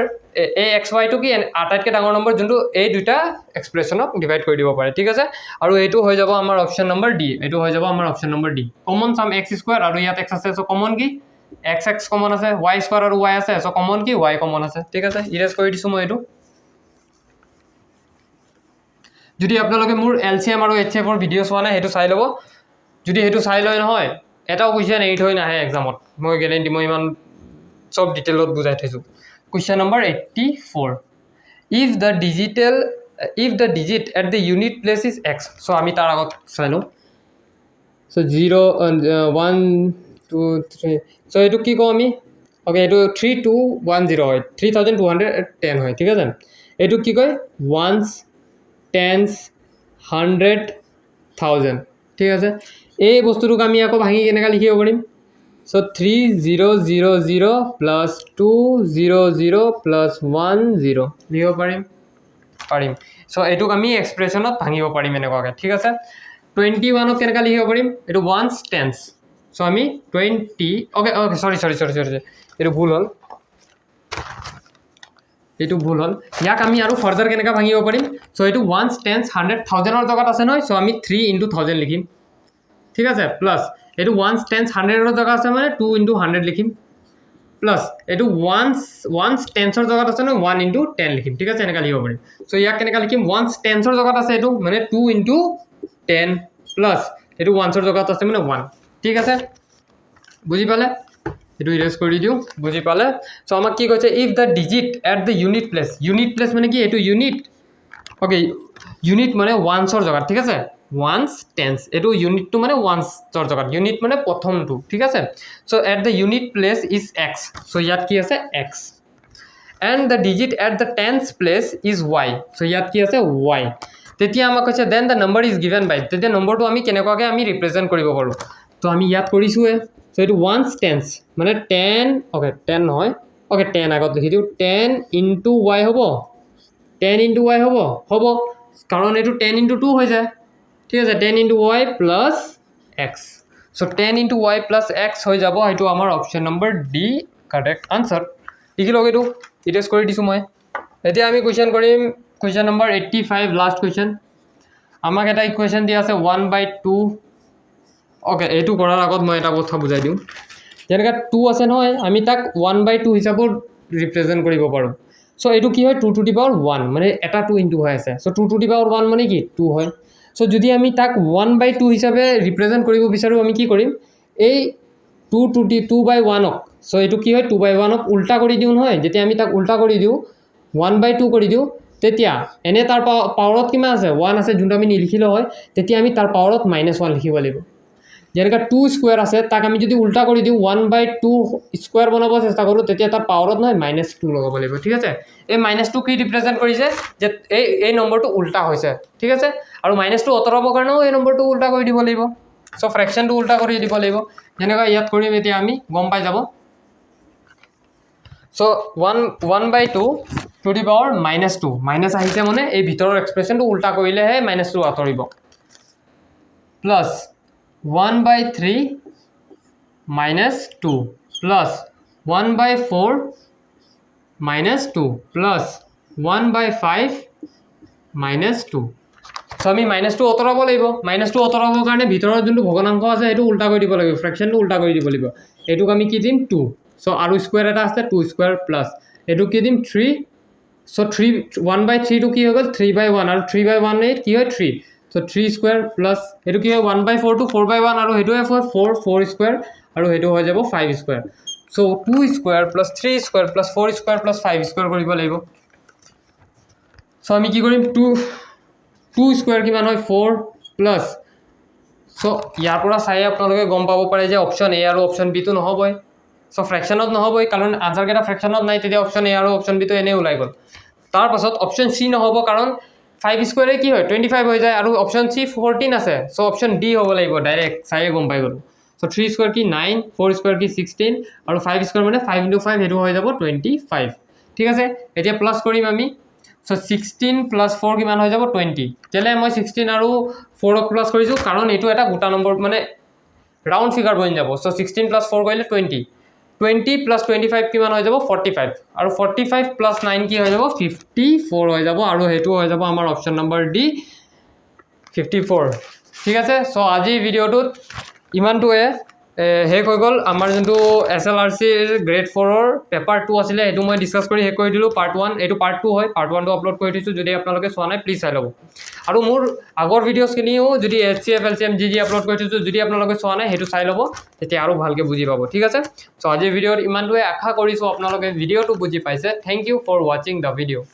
এই xy টো কি আটাইতকৈ ডাঙৰ নম্বৰ যোনটো এই দুটা এক্সপ্ৰেছনক ডিভাইড কৰি দিব পাৰে ঠিক আছে আৰু এইটো হৈ যাব আমাৰ অপশ্যন নম্বৰ ডি এইটো হৈ যাব আমাৰ অপশ্যন নম্বৰ ডি কমন চাম x স্কুৱেৰ আৰু ইয়াত x আছে চ' কমন কি x কমন আছে y স্কুৱেৰ আৰু y আছে চ' কমন কি y কমন আছে ঠিক আছে ইৰেজ কৰি দিছোঁ মই এইটো যদি আপোনালোকে মোৰ LCM আৰু HCF ৰ ভিডিঅ' চোৱা নাই সেইটো চাই ল'ব যদি সেইটো চাই লয় নহয় এটাও কুৱেশ্যন এৰি থৈ নাহে এক্সামত মই গেৰেণ্টি মই ইমান সব ডিটেইলত বুজাই থৈছোঁ question number 84 if the digit at the unit place is x so আমি তাৰ আগত চাই লওঁ so 0 1 2 3 so এইটো কি কওঁ আমি ওকে এইটো 3210 হয় 3210 হয় ঠিক আছে এইটো কি কয় ওৱান্স টেন্স 100,000 ঠিক আছে এই বস্তুটোক আমি আকৌ ভাঙি কেনেকৈ লিখিব পাৰিম চ' 3000 প্লাছ 200 প্লাছ 10 লিখিব পাৰিম চ' এইটোক আমি এক্সপ্ৰেছনত ভাঙিব পাৰিম এনেকুৱাকৈ ঠিক আছে 21ক কেনেকৈ লিখিব পাৰিম এইটো ওৱান্স টেন্স চ' আমি 20 অ'কে চৰি এইটো ভুল হ'ল ইয়াক আমি আৰু ফাৰ্দাৰ কেনেকৈ ভাঙিব পাৰিম চ' এইটো ওৱান্স টেন্স 100,000ৰ জেগাত আছে নহয় চ' আমি 3 × 1000 লিখিম ঠিক আছে প্লাছ এইটো ওৱান্স টেন্স 100ৰ জেগা আছে মানে 2 × 100 লিখিম প্লাছ এইটো ওৱান্স টেন্সৰ জেগাত আছে নহয় 1 × 10 লিখিম ঠিক আছে এনেকৈ লিখিব পাৰিম চ' ইয়াক কেনেকৈ লিখিম ওৱান্স টেন্সৰ জেগাত আছে এইটো মানে 2 × 10 প্লাছ এইটো ওৱান্সৰ জেগাত আছে মানে 1 ঠিক আছে বুজি পালে এইটো ইৰেজ কৰি দিওঁ বুজি পালে চ' আমাক কি কৈছে if the digit at the unit place মানে কি এইটো অ'কে ইউনিট মানে ওৱান্সৰ জেগাত ঠিক আছে ওৱান্স টেন্স এইটো ইউনিটটো মানে ওৱান্সৰ জেগাত ইউনিট মানে প্ৰথমটো ঠিক আছে so' at the unit place is x so' ইয়াত কি আছে x and the digit at the tens place is y so' ইয়াত কি আছে ৱাই তেতিয়া আমাক কৈছে then the number is given by তেতিয়া নম্বৰটো আমি কেনেকুৱাকৈ আমি ৰিপ্ৰেজেণ্ট কৰিব পাৰোঁ তো আমি ইয়াত কৰিছোঁৱে চ' এইটো ওৱান্স টেন্স মানে 10 অ'কে 10 নহয় অ'কে 10 আগত লিখি দিওঁ 10 ইনটু y হ'ব 10 ইনটু y হ'ব কাৰণ এইটো 10 ইনটু 2 হৈ যায় ঠিক আছে 10 ইনটু y প্লাছ এক্স চ' 10 ইনটু y প্লাছ এক্স হৈ যাব সেইটো আমাৰ option number D correct answer লিখি লওক এইটো ইটেষ্ট কৰি দিছোঁ মই এতিয়া আমি কুৱেশ্যন কৰিম কুৱেশ্যন নম্বৰ 85 লাষ্ট কুৱেশ্যন আমাক এটা ইকুৱেশ্যন দিয়া আছে 1/2 অ'কে এইটো কৰাৰ আগত মই এটা কথা বুজাই দিওঁ যেনেকৈ 2 আছে নহয় আমি তাক 1/2 হিচাপত ৰিপ্ৰেজেণ্ট কৰিব পাৰোঁ চ' এইটো কি হয় 2 টু দি পাৱাৰ 1 মানে এটা 2 ইনটু হৈ আছে চ' 2 টু দি পাৱাৰ 1 মানে কি 2 হয় চ' যদি আমি তাক 1/2 হিচাপে ৰিপ্ৰেজেণ্ট কৰিব বিচাৰোঁ আমি কি কৰিম এই 2/1ক চ' এইটো কি হয় 2/1ক উল্টা কৰি দিওঁ নহয় যেতিয়া আমি তাক উল্টা কৰি দিওঁ 1/2 কৰি দিওঁ তেতিয়া এনে তাৰ পাৱাৰত কিমান আছে 1 আছে যোনটো আমি নিলিখিলেও হয় তেতিয়া আমি তাৰ পাৱাৰত -1 লিখিব লাগিব যেনেকৈ 2 স্কুৱেৰ আছে তাক আমি যদি উল্টা কৰি দিওঁ 1/2 স্কুৱেৰ বনাব চেষ্টা কৰোঁ তেতিয়া তাৰ পাৱাৰত নহয় -2 লগাব লাগিব ঠিক আছে এই -2 কি ৰিপ্ৰেজেণ্ট কৰিছে যে এই নম্বৰটো উল্টা হৈছে ঠিক আছে আৰু -2 আঁতৰাবৰ কাৰণেও এই নম্বৰটো উল্টা কৰি দিব লাগিব চ' ফ্ৰেকশ্যনটো উল্টা কৰি দিব লাগিব যেনেকৈ ইয়াত কৰিম এতিয়া আমি গম পাই যাব চ' 1/2 টু দি পাৱাৰ -2 মাইনাছ আহিছে মানে এই ভিতৰৰ এক্সপ্ৰেশ্যনটো উল্টা কৰিলেহে -2 আঁতৰিব প্লাছ 1/3 -2 প্লাছ 1/4 -2 প্লাছ 1/5 -2 চ' আমি -2 আঁতৰাব লাগিব -2 আঁতৰাবৰ কাৰণে ভিতৰত যোনটো ভগ্নাংশ আছে সেইটো উল্টা কৰি দিব লাগিব ফ্ৰেকশ্যনটো উল্টা কৰি দিব লাগিব এইটোক আমি কি দিম 2 চ' আৰু স্কুৱেৰ এটা আছে 2 স্কুৱেৰ প্লাছ এইটো কি দিম 3 চ' 1/3 টো কি হৈ গ'ল 3/1 আৰু 3/1 কি হয় 3 চ' 3 স্কুৱেৰ প্লাছ এইটো কি হয় 1/4 টো 4/1 আৰু সেইটোৱে হয় 4 স্কুৱেৰ আৰু সেইটো হৈ যাব 5 স্কুৱেৰ চ' 2 square plus 3 square plus 4 square plus 5 square কৰিব লাগিব চ' আমি কি কৰিম 2 স্কুৱেৰ কিমান হয় 4 প্লাছ চ' ইয়াৰ পৰা চাই আপোনালোকে গম পাব পাৰে যে অপশ্যন এ আৰু অপশ্যন বিটো নহ'বই চ' ফ্ৰেকশ্যনত নহ'বই কাৰণ আনচাৰকেইটা ফ্ৰেকশ্যনত নাই তেতিয়া অপশ্যন এ আৰু অপশ্যন বিটো এনেই ওলাই গ'ল তাৰপাছত অপশ্যন চি নহ'ব কাৰণ 5 স্কুৱেৰে কি হয় 25 হৈ যায় আৰু অপশ্যন চি 14 আছে চ' অপশ্যন ডি হ'ব লাগিব ডাইৰেক্ট চায়ে গম পাই গ'লোঁ চ' 3 স্কুৱেৰ কি 9 4 স্কুৱেৰ কি 16 আৰু 5 স্কুৱেৰ মানে 5 × 5 সেইটো হৈ যাব 25 ঠিক আছে এতিয়া প্লাছ কৰিম আমি চ' 16 প্লাছ 4 কিমান হৈ যাব 20 কেলৈ মই 16 আৰু 4ক প্লাছ কৰিছোঁ কাৰণ এইটো এটা গোটা নম্বৰ মানে ৰাউণ্ড ফিগাৰ বনি যাব চ' 16 প্লাছ 4 কৰিলে 20 প্লাছ 25 কিমান হৈ যাব 45 আৰু 45 প্লাছ 9 কি হৈ যাব 54 হৈ যাব আৰু সেইটো হৈ যাব আমাৰ অপশ্যন নম্বৰ ডি 54 ঠিক আছে চ' আজি ভিডিঅ'টোত ইমানটোৱে শেষ হৈ গ'ল আমাৰ যোনটো SLRCৰ গ্ৰেড 4ৰ পেপাৰ 2 আছিলে সেইটো মই ডিছকাছ কৰি শেষ কৰি দিলোঁ পাৰ্ট 1 এইটো পাৰ্ট 2 হয় পাৰ্ট 1টো আপলোড কৰি দিছোঁ যদি আপোনালোকে চোৱা নাই প্লিজ চাই ল'ব আৰু মোৰ আগৰ ভিডিঅ'ছখিনিও যদি HCF LCM যি আপলোড কৰি দিছোঁ যদি আপোনালোকে চোৱা নাই সেইটো চাই ল'ব তেতিয়া আৰু ভালকৈ বুজি পাব ঠিক আছে চ' আজিৰ ভিডিঅ'ত ইমানটোৱে আশা কৰিছোঁ আপোনালোকে ভিডিঅ'টো বুজি পাইছে থেংক ইউ ফৰ ৱাচিং দ্য ভিডিঅ'